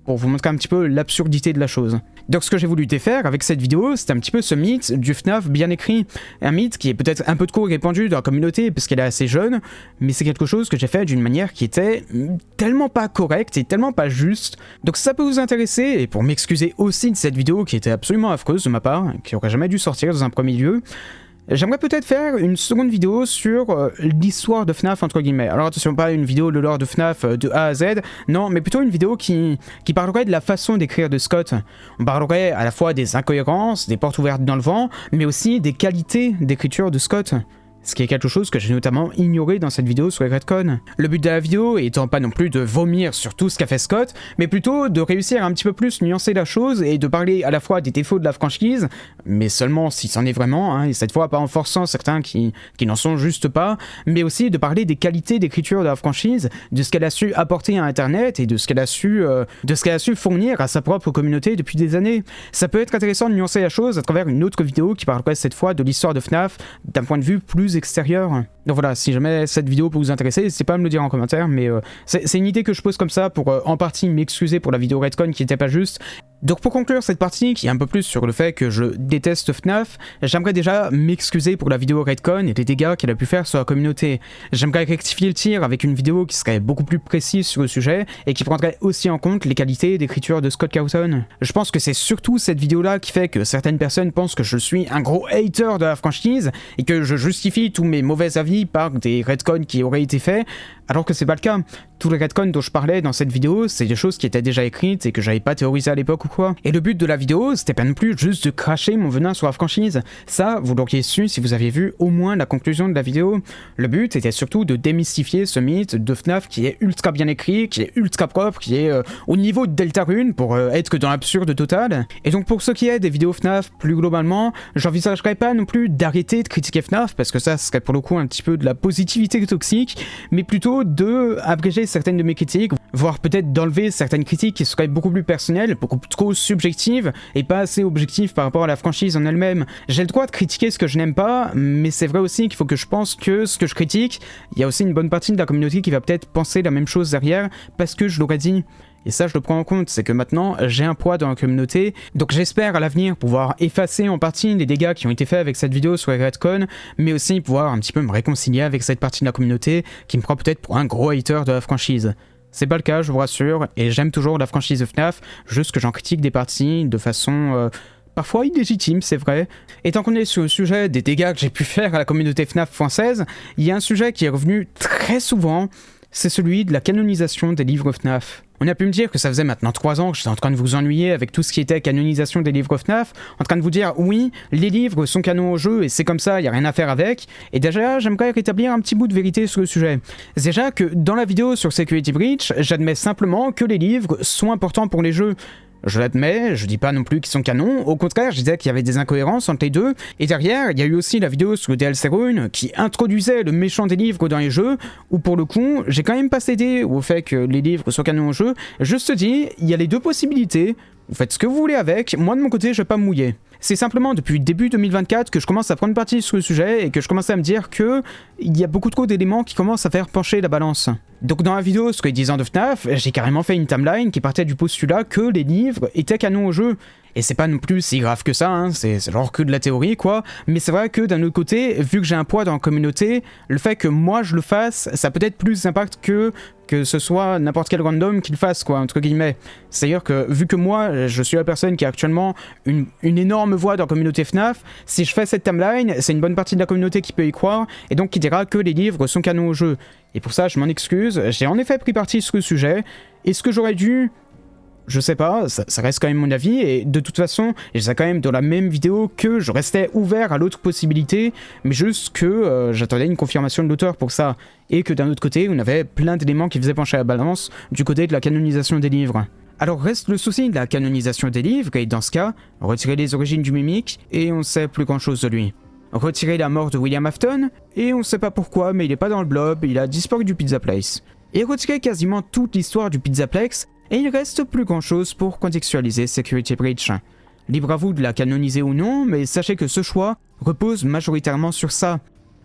Pour vous montrer un petit peu l'absurdité de la chose. Donc ce que j'ai voulu défaire avec cette vidéo, c'est un petit peu ce mythe du FNAF bien écrit. Un mythe qui est peut-être un peu trop répandu dans la communauté parce qu'elle est assez jeune, mais c'est quelque chose que j'ai fait d'une manière qui était tellement pas correcte et tellement pas juste. Donc ça peut vous intéresser, et pour m'excuser aussi de cette vidéo qui était absolument affreuse de ma part, qui aurait jamais dû sortir dans un premier lieu, j'aimerais peut-être faire une seconde vidéo sur l'histoire de FNAF entre guillemets. Alors attention, pas une vidéo de lore de FNAF de A à Z, non, mais plutôt une vidéo qui parlerait de la façon d'écrire de Scott. On parlerait à la fois des incohérences, des portes ouvertes dans le vent, mais aussi des qualités d'écriture de Scott. Ce qui est quelque chose que j'ai notamment ignoré dans cette vidéo sur les Redcon. Le but de la vidéo étant pas non plus de vomir sur tout ce qu'a fait Scott, mais plutôt de réussir à un petit peu plus nuancer la chose et de parler à la fois des défauts de la franchise, mais seulement si c'en est vraiment, hein, et cette fois pas en forçant certains qui n'en sont juste pas, mais aussi de parler des qualités d'écriture de la franchise, de ce qu'elle a su apporter à Internet et de ce qu'elle a su fournir à sa propre communauté depuis des années. Ça peut être intéressant de nuancer la chose à travers une autre vidéo qui parlerait cette fois de l'histoire de FNAF d'un point de vue plus extérieur. Donc voilà, si jamais cette vidéo peut vous intéresser, n'hésitez pas à me le dire en commentaire, mais c'est une idée que je pose comme ça pour en partie m'excuser pour la vidéo Redcon qui n'était pas juste. Donc pour conclure cette partie, qui est un peu plus sur le fait que je déteste FNAF, j'aimerais déjà m'excuser pour la vidéo Redcon et les dégâts qu'elle a pu faire sur la communauté. J'aimerais rectifier le tir avec une vidéo qui serait beaucoup plus précise sur le sujet et qui prendrait aussi en compte les qualités d'écriture de Scott Cawthon. Je pense que c'est surtout cette vidéo-là qui fait que certaines personnes pensent que je suis un gros hater de la franchise et que je justifie tous mes mauvais avis par des Redcon qui auraient été faits, alors que c'est pas le cas. Tous les Redcon dont je parlais dans cette vidéo, c'est des choses qui étaient déjà écrites et que j'avais pas théorisé à l'époque ou quoi. Et le but de la vidéo, c'était pas non plus juste de cracher mon venin sur la franchise. Ça, vous l'auriez su si vous aviez vu au moins la conclusion de la vidéo. Le but était surtout de démystifier ce mythe de FNAF qui est ultra bien écrit, qui est ultra propre, qui est au niveau de Deltarune pour être que dans l'absurde total. Et donc pour ce qui est des vidéos FNAF plus globalement, j'envisagerais pas non plus d'arrêter de critiquer FNAF parce que ça serait pour le coup un petit peu de la positivité toxique, mais plutôt de abréger certaines de mes critiques, voire peut-être d'enlever certaines critiques qui seraient beaucoup plus personnelles, beaucoup trop subjectives et pas assez objectives par rapport à la franchise en elle-même. J'ai le droit de critiquer ce que je n'aime pas, mais c'est vrai aussi qu'il faut que je pense que ce que je critique, il y a aussi une bonne partie de la communauté qui va peut-être penser la même chose derrière parce que je l'aurais dit. Et ça, je le prends en compte, c'est que maintenant, j'ai un poids dans la communauté, donc j'espère à l'avenir pouvoir effacer en partie les dégâts qui ont été faits avec cette vidéo sur les Redcon, mais aussi pouvoir un petit peu me réconcilier avec cette partie de la communauté qui me prend peut-être pour un gros hater de la franchise. C'est pas le cas, je vous rassure, et j'aime toujours la franchise de FNAF, juste que j'en critique des parties de façon parfois illégitime, c'est vrai. Et tant qu'on est sur le sujet des dégâts que j'ai pu faire à la communauté FNAF française, il y a un sujet qui est revenu très souvent, c'est celui de la canonisation des livres FNAF. On a pu me dire que ça faisait maintenant 3 ans que j'étais en train de vous ennuyer avec tout ce qui était canonisation des livres FNAF, en train de vous dire oui, les livres sont canons au jeu et c'est comme ça, il n'y a rien à faire avec, et déjà j'aimerais rétablir un petit bout de vérité sur le sujet. Déjà que dans la vidéo sur Security Breach, j'admets simplement que les livres sont importants pour les jeux. Je l'admets, je dis pas non plus qu'ils sont canons, au contraire je disais qu'il y avait des incohérences entre les deux, et derrière il y a eu aussi la vidéo sur le DLC Rune qui introduisait le méchant des livres dans les jeux, où pour le coup j'ai quand même pas cédé au fait que les livres soient canons au jeu, juste dit, il y a les deux possibilités, vous faites ce que vous voulez avec, moi de mon côté je vais pas me mouiller. C'est simplement depuis début 2024 que je commence à prendre parti sur le sujet et que je commence à me dire que il y a beaucoup trop d'éléments qui commencent à faire pencher la balance. Donc dans la vidéo sur les 10 ans de FNAF, j'ai carrément fait une timeline qui partait du postulat que les livres étaient canons au jeu. Et c'est pas non plus si grave que ça, hein, c'est genre que de la théorie quoi, mais c'est vrai que d'un autre côté, vu que j'ai un poids dans la communauté, le fait que moi je le fasse, ça a peut-être plus d'impact que ce soit n'importe quel random qui le fasse quoi, entre guillemets. C'est-à-dire que vu que moi je suis la personne qui a actuellement une énorme voix dans la communauté FNAF, si je fais cette timeline, c'est une bonne partie de la communauté qui peut y croire, et donc qui dira que les livres sont canons au jeu. Et pour ça je m'en excuse, j'ai en effet pris parti sur le sujet, et ce que j'aurais dû... Je sais pas, ça reste quand même mon avis, et de toute façon, je disais quand même dans la même vidéo que je restais ouvert à l'autre possibilité, mais juste que j'attendais une confirmation de l'auteur pour ça, et que d'un autre côté, on avait plein d'éléments qui faisaient pencher la balance du côté de la canonisation des livres. Alors reste le souci de la canonisation des livres, et dans ce cas, retirer les origines du mimique, et on sait plus grand chose de lui. Retirer la mort de William Afton, et on sait pas pourquoi, mais il est pas dans le blob, il a disparu du Pizza Place. Et retirer quasiment toute l'histoire du Pizzaplex, et il reste plus grand chose pour contextualiser Security Breach. Libre à vous de la canoniser ou non, mais sachez que ce choix repose majoritairement sur ça.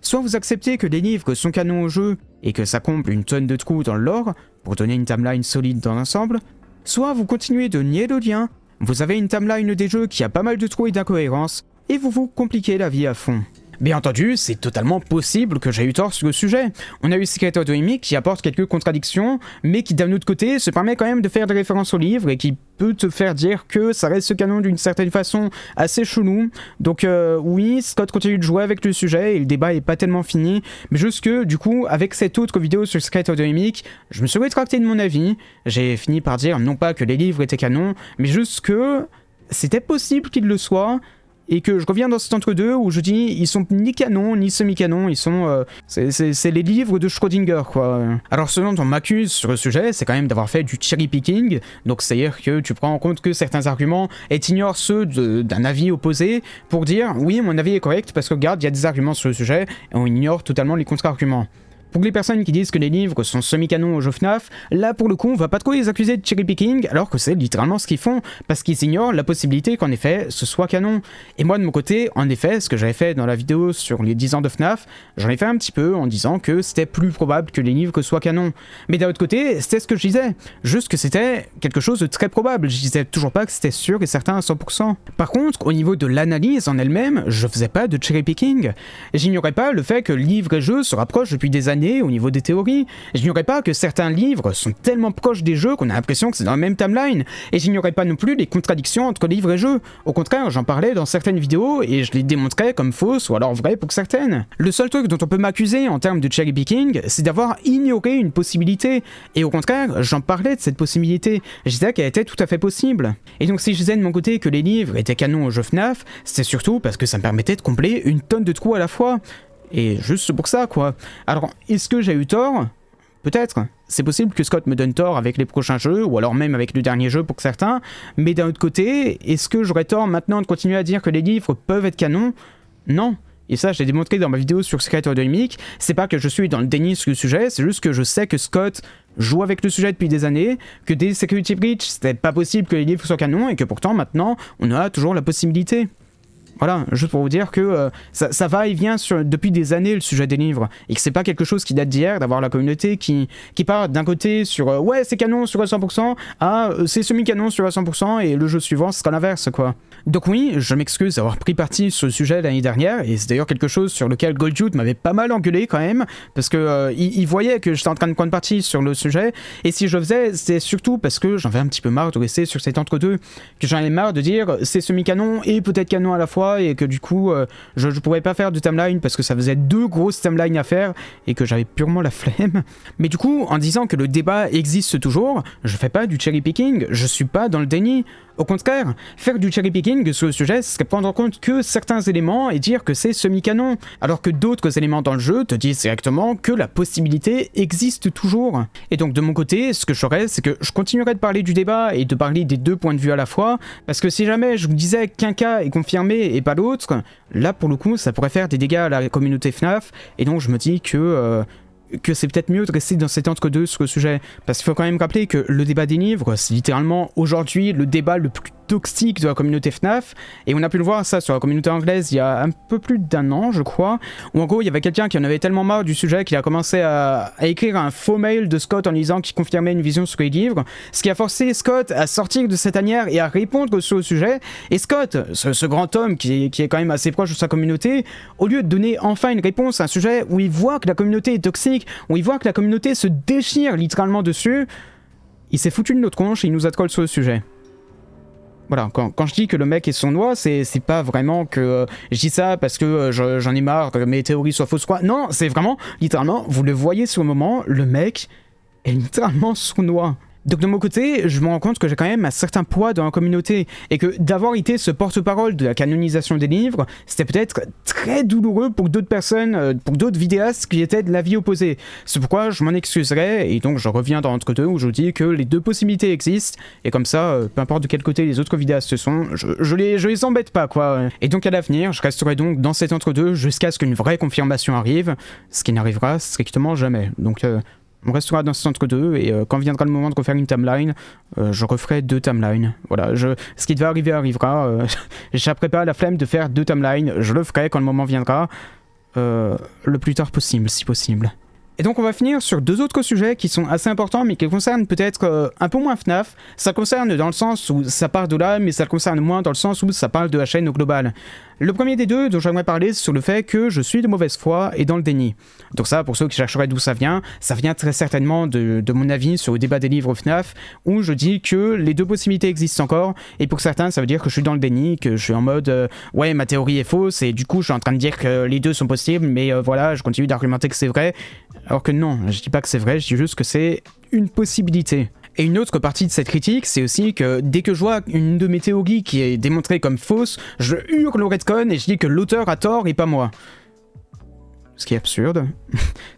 Soit vous acceptez que les livres sont canons au jeu et que ça comble une tonne de trous dans le lore pour donner une timeline solide dans l'ensemble, soit vous continuez de nier le lien, vous avez une timeline des jeux qui a pas mal de trous et d'incohérences et vous vous compliquez la vie à fond. Bien entendu, c'est totalement possible que j'ai eu tort sur le sujet. On a eu Secret of the Mimic qui apporte quelques contradictions, mais qui d'un autre côté se permet quand même de faire des références au livre et qui peut te faire dire que ça reste ce canon d'une certaine façon assez chelou. Donc oui, Scott continue de jouer avec le sujet et le débat est pas tellement fini, mais juste que du coup, avec cette autre vidéo sur Secret of the Mimic, je me suis rétracté de mon avis. J'ai fini par dire non pas que les livres étaient canons, mais juste que c'était possible qu'ils le soient. Et que je reviens dans cet entre-deux où je dis ils sont ni canons ni semi-canons, ils sont c'est les livres de Schrödinger quoi. Alors ce dont on m'accuse sur le sujet, c'est quand même d'avoir fait du cherry picking, donc c'est-à-dire que tu prends en compte que certains arguments et t'ignores ceux d'un avis opposé pour dire oui mon avis est correct parce que regarde il y a des arguments sur le sujet et on ignore totalement les contre-arguments. Pour les personnes qui disent que les livres sont semi-canons au jeu FNAF, là pour le coup on va pas trop les accuser de cherry picking alors que c'est littéralement ce qu'ils font, parce qu'ils ignorent la possibilité qu'en effet ce soit canon. Et moi de mon côté, en effet, ce que j'avais fait dans la vidéo sur les 10 ans de FNAF, j'en ai fait un petit peu en disant que c'était plus probable que les livres soient canons. Mais d'un autre côté, c'était ce que je disais, juste que c'était quelque chose de très probable, je disais toujours pas que c'était sûr et certain à 100%. Par contre, au niveau de l'analyse en elle-même, je faisais pas de cherry picking. J'ignorais pas le fait que livre et jeu se rapprochent depuis des années au niveau des théories. J'ignorais pas que certains livres sont tellement proches des jeux qu'on a l'impression que c'est dans la même timeline. Et j'ignorais pas non plus les contradictions entre livres et jeux. Au contraire, j'en parlais dans certaines vidéos et je les démontrais comme fausses ou alors vraies pour certaines. Le seul truc dont on peut m'accuser en termes de cherry picking, c'est d'avoir ignoré une possibilité. Et au contraire, j'en parlais de cette possibilité. Je disais qu'elle était tout à fait possible. Et donc si je disais de mon côté que les livres étaient canons au jeu FNAF, c'était surtout parce que ça me permettait de combler une tonne de trous à la fois. Et juste pour ça, quoi. Alors, est-ce que j'ai eu tort ? Peut-être. C'est possible que Scott me donne tort avec les prochains jeux, ou alors même avec le dernier jeu pour certains, mais d'un autre côté, est-ce que j'aurais tort maintenant de continuer à dire que les livres peuvent être canons ? Non. Et ça, je l'ai démontré dans ma vidéo sur Secret of the Mimic. C'est pas que je suis dans le déni sur le sujet, c'est juste que je sais que Scott joue avec le sujet depuis des années, que dès Security Breach, c'était pas possible que les livres soient canons, et que pourtant, maintenant, on a toujours la possibilité. Voilà, juste pour vous dire que ça va et vient depuis des années le sujet des livres, et que c'est pas quelque chose qui date d'hier, d'avoir la communauté qui part d'un côté sur ouais c'est canon sur 100%, à c'est semi-canon sur 100%, et le jeu suivant ce sera l'inverse quoi. Donc oui, je m'excuse d'avoir pris parti sur le sujet l'année dernière, et c'est d'ailleurs quelque chose sur lequel Goldjude m'avait pas mal engueulé quand même, parce que il voyait que j'étais en train de prendre parti sur le sujet, et si je le faisais, c'était surtout parce que j'en avais un petit peu marre de rester sur cet entre-deux, que j'en avais marre de dire c'est semi-canon et peut-être canon à la fois, et que du coup je pourrais pas faire de timeline parce que ça faisait 2 grosses timelines à faire et que j'avais purement la flemme. Mais du coup, en disant que le débat existe toujours, je fais pas du cherry picking, je suis pas dans le déni. Au contraire, faire du cherry picking sur le sujet, ce serait prendre en compte que certains éléments et dire que c'est semi-canon, alors que d'autres éléments dans le jeu te disent directement que la possibilité existe toujours. Et donc de mon côté, ce que je ferais, c'est que je continuerai de parler du débat et de parler des 2 points de vue à la fois, parce que si jamais je vous disais qu'un cas est confirmé et pas l'autre, là pour le coup ça pourrait faire des dégâts à la communauté FNAF, et donc je me dis que c'est peut-être mieux de rester dans cet entre-deux sur le sujet. Parce qu'il faut quand même rappeler que le débat des livres, c'est littéralement aujourd'hui le débat le plus toxique de la communauté FNAF, et on a pu le voir ça sur la communauté anglaise il y a un peu plus d'1 an je crois, où en gros il y avait quelqu'un qui en avait tellement marre du sujet qu'il a commencé à écrire un faux mail de Scott en disant qu'il confirmait une vision sur les livres, ce qui a forcé Scott à sortir de cette tanière et à répondre sur le sujet. Et Scott, ce grand homme qui est quand même assez proche de sa communauté, au lieu de donner enfin une réponse à un sujet où il voit que la communauté est toxique, où il voit que la communauté se déchire littéralement dessus, il s'est foutu de notre tronche et il nous a troll sur le sujet. Voilà, quand je dis que le mec est sournois, c'est pas vraiment que je dis ça parce que j'en ai marre que mes théories soient fausses quoi. Non, c'est vraiment, littéralement, vous le voyez sur le moment, le mec est littéralement sournois. Donc de mon côté, je me rends compte que j'ai quand même un certain poids dans la communauté, et que d'avoir été ce porte-parole de la canonisation des livres, c'était peut-être très douloureux pour d'autres personnes, pour d'autres vidéastes qui étaient de l'avis opposé. C'est pourquoi je m'en excuserai, et donc je reviens dans l'entre-deux où je dis que les 2 possibilités existent, et comme ça, peu importe de quel côté les autres vidéastes sont, je les embête pas quoi. Et donc à l'avenir, je resterai donc dans cet entre-deux jusqu'à ce qu'une vraie confirmation arrive, ce qui n'arrivera strictement jamais. Donc on restera dans ce entre-deux, et quand viendra le moment de refaire une timeline, je referai 2 timelines. Voilà, ce qui devait arriver arrivera. J'échapperai pas à la flemme de faire 2 timelines, je le ferai quand le moment viendra. le plus tard possible, si possible. Et donc on va finir sur 2 autres sujets qui sont assez importants mais qui concernent peut-être un peu moins FNAF. Ça concerne dans le sens où ça part de là, mais ça le concerne moins dans le sens où ça parle de la chaîne au global. Le premier des deux dont j'aimerais parler, c'est sur le fait que je suis de mauvaise foi et dans le déni. Donc ça, pour ceux qui chercheraient d'où ça vient très certainement de mon avis sur le débat des livres FNAF, où je dis que les 2 possibilités existent encore, et pour certains ça veut dire que je suis dans le déni, que je suis en mode ouais, ma théorie est fausse, et du coup je suis en train de dire que les 2 sont possibles, mais voilà, je continue d'argumenter que c'est vrai, alors que non, je dis pas que c'est vrai, je dis juste que c'est une possibilité. Et une autre partie de cette critique, c'est aussi que dès que je vois une de mes théories qui est démontrée comme fausse, je hurle au retcon et je dis que l'auteur a tort et pas moi. Ce qui est absurde.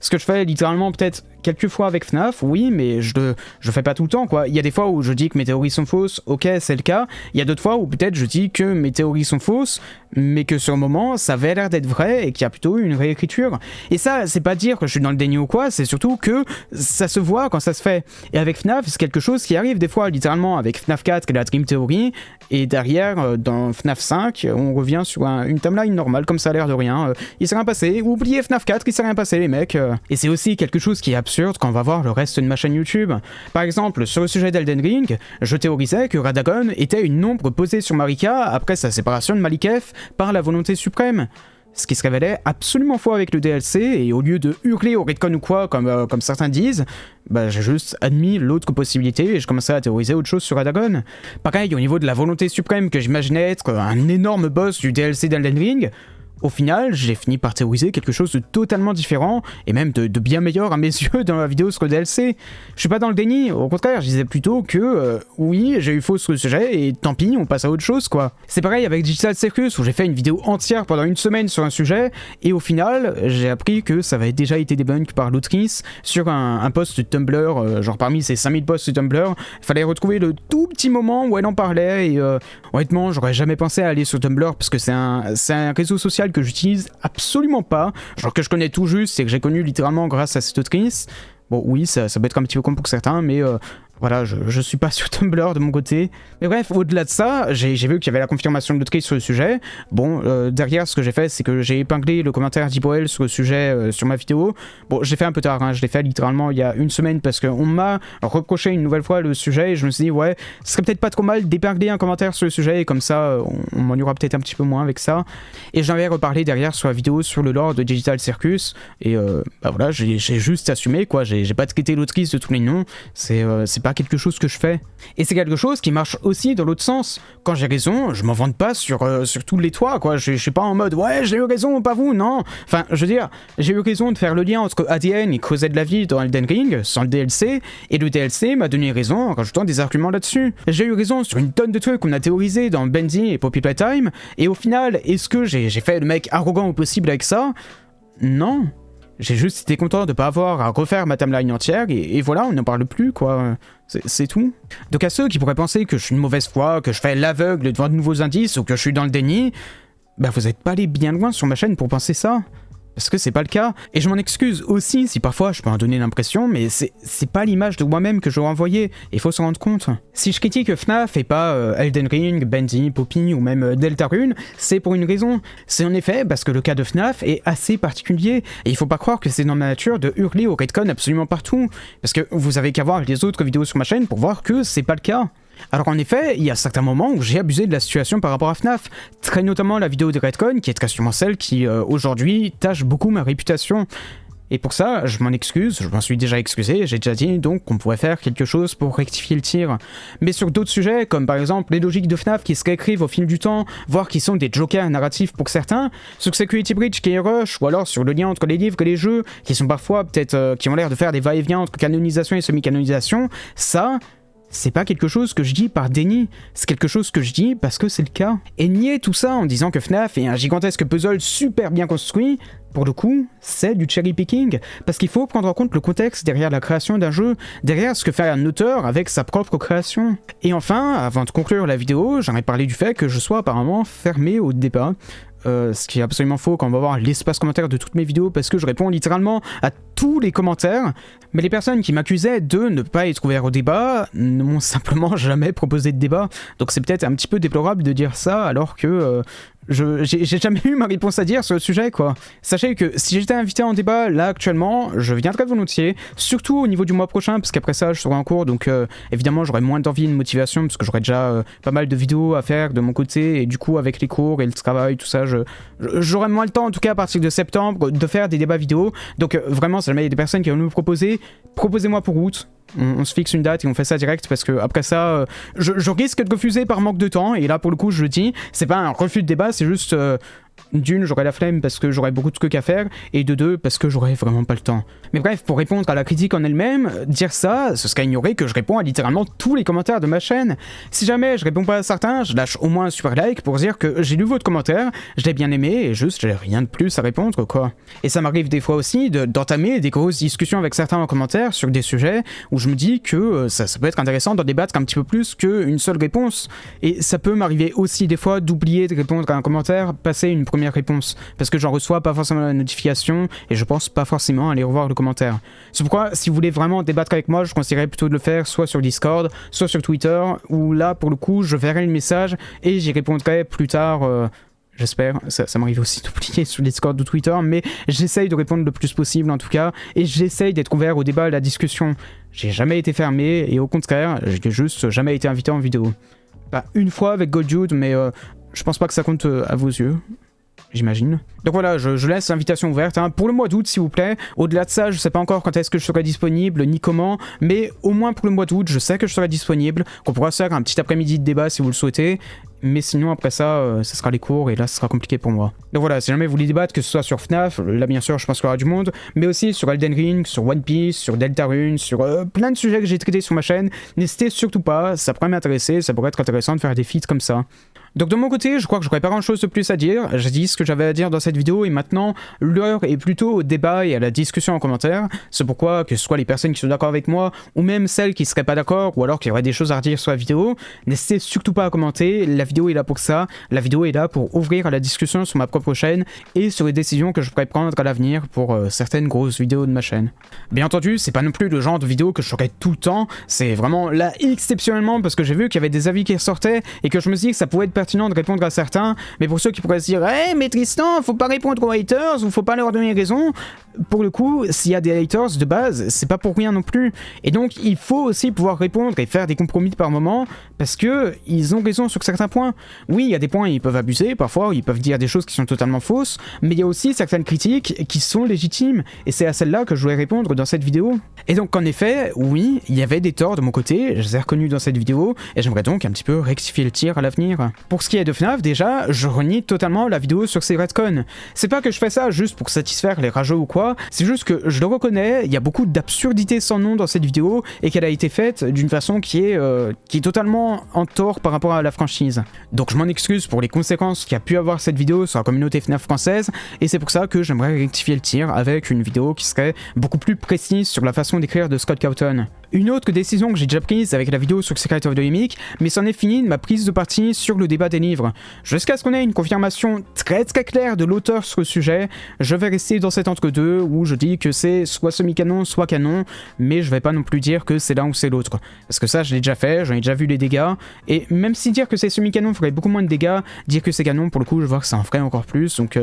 Ce que je fais littéralement peut-être quelques fois avec FNAF, oui, mais je fais pas tout le temps, quoi. Il y a des fois où je dis que mes théories sont fausses, ok, c'est le cas. Il y a d'autres fois où peut-être je dis que mes théories sont fausses, mais que sur le moment, ça avait l'air d'être vrai et qu'il y a plutôt une réécriture. Et ça, c'est pas dire que je suis dans le déni ou quoi, c'est surtout que ça se voit quand ça se fait. Et avec FNAF, c'est quelque chose qui arrive des fois, littéralement, avec FNAF 4 et la Dream Theory, et derrière, dans FNAF 5, on revient sur une timeline normale, comme ça a l'air de rien. Il s'est rien passé, oubliez FNAF 4, il s'est rien passé, les mecs. Et c'est aussi quelque chose qui est absurde quand on va voir le reste de ma chaîne YouTube. Par exemple, sur le sujet d'Elden Ring, je théorisais que Radagon était une ombre posée sur Marika après sa séparation de Maliketh par la volonté suprême. Ce qui se révélait absolument faux avec le DLC, et au lieu de hurler au retcon ou quoi, comme certains disent, bah j'ai juste admis l'autre possibilité et je commençais à théoriser autre chose sur Radagon. Pareil, au niveau de la volonté suprême que j'imaginais être un énorme boss du DLC d'Elden Ring, au final, j'ai fini par théoriser quelque chose de totalement différent, et même de bien meilleur à mes yeux dans la vidéo sur le DLC. Je suis pas dans le déni, au contraire, je disais plutôt que oui, j'ai eu faux sur le sujet, et tant pis, on passe à autre chose, quoi. C'est pareil avec Digital Circus, où j'ai fait une vidéo entière pendant une semaine sur un sujet, et au final, j'ai appris que ça avait déjà été débunk par l'autrice sur un post de Tumblr, genre parmi ces 5000 posts de Tumblr, il fallait retrouver le tout petit moment où elle en parlait, et honnêtement, j'aurais jamais pensé à aller sur Tumblr, parce que c'est un réseau social que j'utilise absolument pas, genre que je connais tout juste, c'est que j'ai connu littéralement grâce à cette autrice. Bon oui, ça peut être un petit peu con pour certains, mais voilà, je suis pas sur Tumblr de mon côté. Mais bref, au-delà de ça, j'ai vu qu'il y avait la confirmation de l'autrice sur le sujet. Bon, derrière, ce que j'ai fait, c'est que j'ai épinglé le commentaire d'Iboel sur le sujet sur ma vidéo. Bon, je l'ai fait un peu tard, hein, je l'ai fait littéralement il y a une semaine parce qu'on m'a reproché une nouvelle fois le sujet et je me suis dit, ouais, ce serait peut-être pas trop mal d'épingler un commentaire sur le sujet et comme ça, on m'en aura peut-être un petit peu moins avec ça. Et j'en avais reparlé derrière sur la vidéo sur le lore de Digital Circus et bah voilà, j'ai juste assumé, quoi, j'ai pas traité l'autrice de tous les noms, c'est pas quelque chose que je fais. Et c'est quelque chose qui marche aussi dans l'autre sens. Quand j'ai raison, je m'en vante pas sur tous les toits, quoi. Je suis pas en mode ouais, j'ai eu raison, pas vous, non. Enfin, je veux dire, j'ai eu raison de faire le lien entre ADN et Creuset de la vie dans Elden Ring sans le DLC, et le DLC m'a donné raison en rajoutant des arguments là-dessus. J'ai eu raison sur une tonne de trucs qu'on a théorisé dans Bendy et Poppy Playtime, et au final, est-ce que j'ai fait le mec arrogant au possible avec ça? Non. J'ai juste été content de pas avoir à refaire ma timeline entière et voilà, on n'en parle plus, quoi. C'est tout. Donc à ceux qui pourraient penser que je suis une mauvaise foi, que je fais l'aveugle devant de nouveaux indices ou que je suis dans le déni, bah vous êtes pas allé bien loin sur ma chaîne pour penser ça. Parce que c'est pas le cas. Et je m'en excuse aussi si parfois je peux en donner l'impression, mais c'est pas l'image de moi-même que je veux envoyer. Il faut s'en rendre compte. Si je critique FNAF et pas Elden Ring, Bendy, Poppy ou même Deltarune, c'est pour une raison. C'est en effet parce que le cas de FNAF est assez particulier. Et il faut pas croire que c'est dans ma nature de hurler au retcon absolument partout. Parce que vous avez qu'à voir les autres vidéos sur ma chaîne pour voir que c'est pas le cas. Alors en effet, il y a certains moments où j'ai abusé de la situation par rapport à FNAF, très notamment la vidéo de retcon qui est très sûrement celle qui aujourd'hui tâche beaucoup ma réputation. Et pour ça, je m'en excuse, je m'en suis déjà excusé, j'ai déjà dit donc qu'on pourrait faire quelque chose pour rectifier le tir. Mais sur d'autres sujets, comme par exemple les logiques de FNAF qui se réécrivent au fil du temps, voire qui sont des jokers narratifs pour certains, sur Security Breach qui est rush, ou alors sur le lien entre les livres et les jeux, qui sont parfois peut-être qui ont l'air de faire des va-et-vient entre canonisation et semi-canonisation, ça... c'est pas quelque chose que je dis par déni, c'est quelque chose que je dis parce que c'est le cas. Et nier tout ça en disant que FNAF est un gigantesque puzzle super bien construit, pour le coup, c'est du cherry picking, parce qu'il faut prendre en compte le contexte derrière la création d'un jeu, derrière ce que fait un auteur avec sa propre création. Et enfin, avant de conclure la vidéo, j'aimerais parler du fait que je sois apparemment fermé au débat. Ce qui est absolument faux quand on va voir l'espace commentaire de toutes mes vidéos parce que je réponds littéralement à tous les commentaires, mais les personnes qui m'accusaient de ne pas être ouvert au débat ne m'ont simplement jamais proposé de débat, donc c'est peut-être un petit peu déplorable de dire ça alors que j'ai jamais eu ma réponse à dire sur le sujet, quoi. Sachez que si j'étais invité en débat, là, actuellement, je viendrais volontiers, surtout au niveau du mois prochain, parce qu'après ça, je serai en cours, donc évidemment, j'aurai moins d'envie et de motivation, parce que j'aurai déjà pas mal de vidéos à faire de mon côté, et du coup, avec les cours et le travail, tout ça, j'aurai moins le temps, en tout cas, à partir de septembre, de faire des débats vidéo. Donc vraiment, si jamais il y a des personnes qui vont nous proposer, proposez-moi pour août. On se fixe une date et on fait ça direct, parce que après ça, je risque de refuser par manque de temps. Et là, pour le coup, je le dis, c'est pas un refus de débat, c'est juste d'une, j'aurais la flemme parce que j'aurais beaucoup de trucs à faire, et de deux, parce que j'aurais vraiment pas le temps. Mais bref, pour répondre à la critique en elle-même, dire ça, ce serait ignorer que je réponds à littéralement tous les commentaires de ma chaîne. Si jamais je réponds pas à certains, je lâche au moins un super like pour dire que j'ai lu votre commentaire, je l'ai bien aimé, et juste j'ai rien de plus à répondre, quoi. Et ça m'arrive des fois aussi d'entamer des grosses discussions avec certains en commentaire sur des sujets où je me dis que ça peut être intéressant d'en débattre un petit peu plus qu'une seule réponse. Et ça peut m'arriver aussi des fois d'oublier de répondre à un commentaire, passer une première réponse, parce que j'en reçois pas forcément la notification et je pense pas forcément aller revoir le commentaire. C'est pourquoi, si vous voulez vraiment débattre avec moi, je conseillerais plutôt de le faire soit sur Discord, soit sur Twitter, où là, pour le coup, je verrai le message et j'y répondrai plus tard. J'espère, ça m'arrive aussi d'oublier sur Discord ou Twitter, mais j'essaye de répondre le plus possible en tout cas, et j'essaye d'être ouvert au débat et à la discussion. J'ai jamais été fermé, et au contraire, j'ai juste jamais été invité en vidéo. Pas une fois avec Godjude, mais je pense pas que ça compte à vos yeux. J'imagine. Donc voilà, je laisse l'invitation ouverte pour le mois d'août, s'il vous plaît. Au-delà de ça, je sais pas encore quand est-ce que je serai disponible, ni comment, mais au moins pour le mois d'août, je sais que je serai disponible, qu'on pourra se faire un petit après-midi de débat si vous le souhaitez. Mais sinon, après ça, ça sera les cours, et là, ce sera compliqué pour moi. Donc voilà, si jamais vous voulez débattre, que ce soit sur FNAF, là bien sûr, je pense qu'il y aura du monde, mais aussi sur Elden Ring, sur One Piece, sur Deltarune, sur plein de sujets que j'ai traités sur ma chaîne, n'hésitez surtout pas, ça pourrait m'intéresser, ça pourrait être intéressant de faire des feats comme ça. Donc de mon côté, je crois que j'aurais pas grand chose de plus à dire, j'ai dit ce que j'avais à dire dans cette vidéo, et maintenant, l'heure est plutôt au débat et à la discussion en commentaire. C'est pourquoi, que ce soit les personnes qui sont d'accord avec moi, ou même celles qui seraient pas d'accord, ou alors qui auraient des choses à redire sur la vidéo, n'hésitez surtout pas à commenter, la vidéo est là pour ça, la vidéo est là pour ouvrir à la discussion sur ma propre chaîne, et sur les décisions que je pourrais prendre à l'avenir pour certaines grosses vidéos de ma chaîne. Bien entendu, c'est pas non plus le genre de vidéo que je ferai tout le temps, c'est vraiment là exceptionnellement parce que j'ai vu qu'il y avait des avis qui ressortaient, et que je me suis dit que ça pouvait être pertinent de répondre à certains, mais pour ceux qui pourraient se dire hey, mais Tristan, faut pas répondre aux haters ou faut pas leur donner raison, pour le coup, s'il y a des haters de base, c'est pas pour rien non plus, et donc il faut aussi pouvoir répondre et faire des compromis par moment, parce que ils ont raison sur certains points. Oui, il y a des points où ils peuvent abuser, parfois ils peuvent dire des choses qui sont totalement fausses, mais il y a aussi certaines critiques qui sont légitimes, et c'est à celles-là que je voulais répondre dans cette vidéo. Et donc en effet, oui, il y avait des torts de mon côté, je les ai reconnus dans cette vidéo, et j'aimerais donc un petit peu rectifier le tir à l'avenir. Pour ce qui est de FNAF, déjà, je renie totalement la vidéo sur ces retcons. C'est pas que je fais ça juste pour satisfaire les rageux ou quoi, c'est juste que je le reconnais, il y a beaucoup d'absurdités sans nom dans cette vidéo, et qu'elle a été faite d'une façon qui est totalement en tort par rapport à la franchise. Donc je m'en excuse pour les conséquences qu'a pu avoir cette vidéo sur la communauté FNAF française, et c'est pour ça que j'aimerais rectifier le tir avec une vidéo qui serait beaucoup plus précise sur la façon d'écrire de Scott Cawthon. Une autre décision que j'ai déjà prise avec la vidéo sur Secret of the Mimic, mais c'en est fini de ma prise de parti sur le débat des livres. Jusqu'à ce qu'on ait une confirmation très claire de l'auteur sur le sujet, je vais rester dans cet entre-deux où je dis que c'est soit semi-canon, soit canon, mais je vais pas non plus dire que c'est l'un ou c'est l'autre. Parce que ça, je l'ai déjà fait, j'en ai déjà vu les dégâts, et même si dire que c'est semi-canon ferait beaucoup moins de dégâts, dire que c'est canon, pour le coup, je vois que ça en ferait encore plus, donc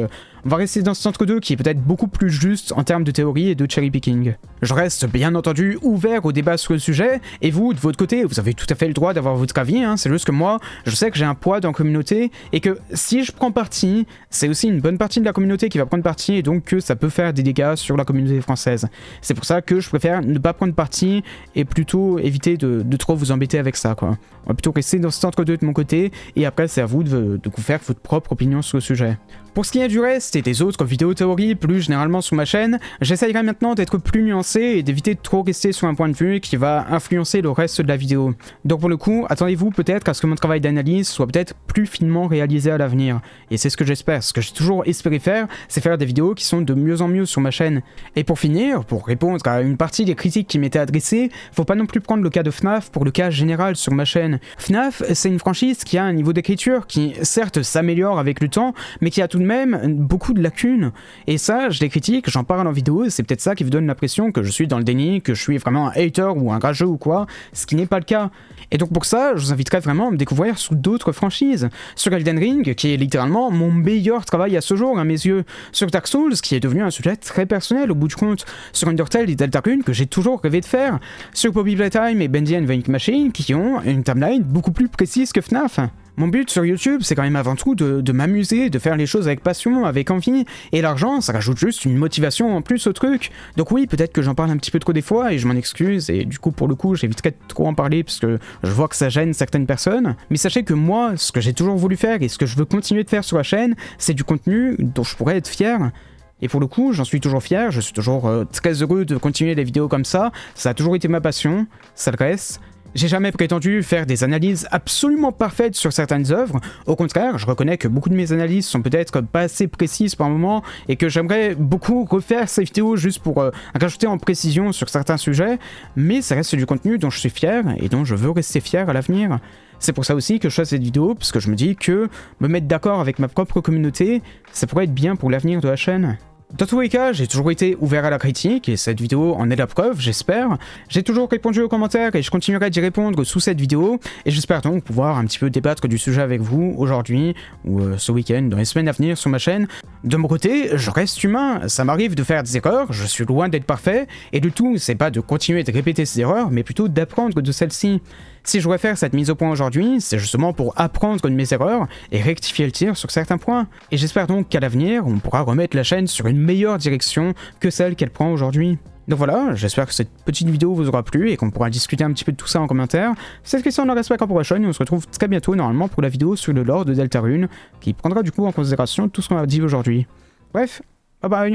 on va rester dans cet entre-deux qui est peut-être beaucoup plus juste en termes de théorie et de cherry-picking. Je reste bien entendu ouvert au débat sur le sujet, et vous, de votre côté, vous avez tout à fait le droit d'avoir votre avis, c'est juste que moi, je sais que j'ai un poids dans la communauté, et que si je prends parti, c'est aussi une bonne partie de la communauté qui va prendre parti, et donc que ça peut faire des dégâts sur la communauté française. C'est pour ça que je préfère ne pas prendre parti, et plutôt éviter de trop vous embêter avec ça, quoi. On va plutôt rester dans cet entre-deux de mon côté, et après c'est à vous de vous faire votre propre opinion sur le sujet. Pour ce qui est du reste et des autres vidéos théories plus généralement sur ma chaîne, j'essayerai maintenant d'être plus nuancé et d'éviter de trop rester sur un point de vue qui va influencer le reste de la vidéo. Donc pour le coup, attendez-vous peut-être à ce que mon travail d'analyse soit peut-être plus finement réalisé à l'avenir. Et c'est ce que j'espère. Ce que j'ai toujours espéré faire, c'est faire des vidéos qui sont de mieux en mieux sur ma chaîne. Et pour finir, pour répondre à une partie des critiques qui m'étaient adressées, faut pas non plus prendre le cas de FNAF pour le cas général sur ma chaîne. FNAF, c'est une franchise qui a un niveau d'écriture qui certes s'améliore avec le temps, mais qui a tout de même beaucoup beaucoup de lacunes. Et ça, je les critique, j'en parle en vidéo, et c'est peut-être ça qui vous donne l'impression que je suis dans le déni, que je suis vraiment un hater ou un rageux ou quoi, ce qui n'est pas le cas. Et donc pour ça, je vous inviterai vraiment à me découvrir sous d'autres franchises. Sur Elden Ring, qui est littéralement mon meilleur travail à ce jour à mes yeux. Sur Dark Souls, qui est devenu un sujet très personnel au bout du compte. Sur Undertale et Deltarune, que j'ai toujours rêvé de faire. Sur Poppy Playtime et Bendy and Vending Machine, qui ont une timeline beaucoup plus précise que FNAF. Mon but sur YouTube, c'est quand même avant tout de m'amuser, de faire les choses avec passion, avec envie, et l'argent, ça rajoute juste une motivation en plus au truc. Donc oui, peut-être que j'en parle un petit peu trop des fois, et je m'en excuse, et du coup, pour le coup, j'éviterai de trop en parler, parce que je vois que ça gêne certaines personnes. Mais sachez que moi, ce que j'ai toujours voulu faire, et ce que je veux continuer de faire sur la chaîne, c'est du contenu dont je pourrais être fier. Et pour le coup, j'en suis toujours fier, je suis toujours très heureux de continuer les vidéos comme ça a toujours été ma passion, ça le reste. J'ai jamais prétendu faire des analyses absolument parfaites sur certaines œuvres, au contraire, je reconnais que beaucoup de mes analyses sont peut-être pas assez précises par moment, et que j'aimerais beaucoup refaire ces vidéos juste pour rajouter en précision sur certains sujets, mais ça reste du contenu dont je suis fier, et dont je veux rester fier à l'avenir. C'est pour ça aussi que je fais cette vidéo, parce que je me dis que me mettre d'accord avec ma propre communauté, ça pourrait être bien pour l'avenir de la chaîne. Dans tous les cas, j'ai toujours été ouvert à la critique, et cette vidéo en est la preuve, j'espère. J'ai toujours répondu aux commentaires, et je continuerai d'y répondre sous cette vidéo, et j'espère donc pouvoir un petit peu débattre du sujet avec vous aujourd'hui, ou ce week-end, dans les semaines à venir sur ma chaîne. De mon côté, je reste humain, ça m'arrive de faire des erreurs, je suis loin d'être parfait, et le tout, c'est pas de continuer de répéter ces erreurs, mais plutôt d'apprendre de celles-ci. Si je dois faire cette mise au point aujourd'hui, c'est justement pour apprendre de mes erreurs et rectifier le tir sur certains points. Et j'espère donc qu'à l'avenir, on pourra remettre la chaîne sur une meilleure direction que celle qu'elle prend aujourd'hui. Donc voilà, j'espère que cette petite vidéo vous aura plu et qu'on pourra discuter un petit peu de tout ça en commentaire. Cette question ne reste pas pour la chaîne et on se retrouve très bientôt normalement pour la vidéo sur le lore de Deltarune, qui prendra du coup en considération tout ce qu'on a dit aujourd'hui. Bref, bye bye.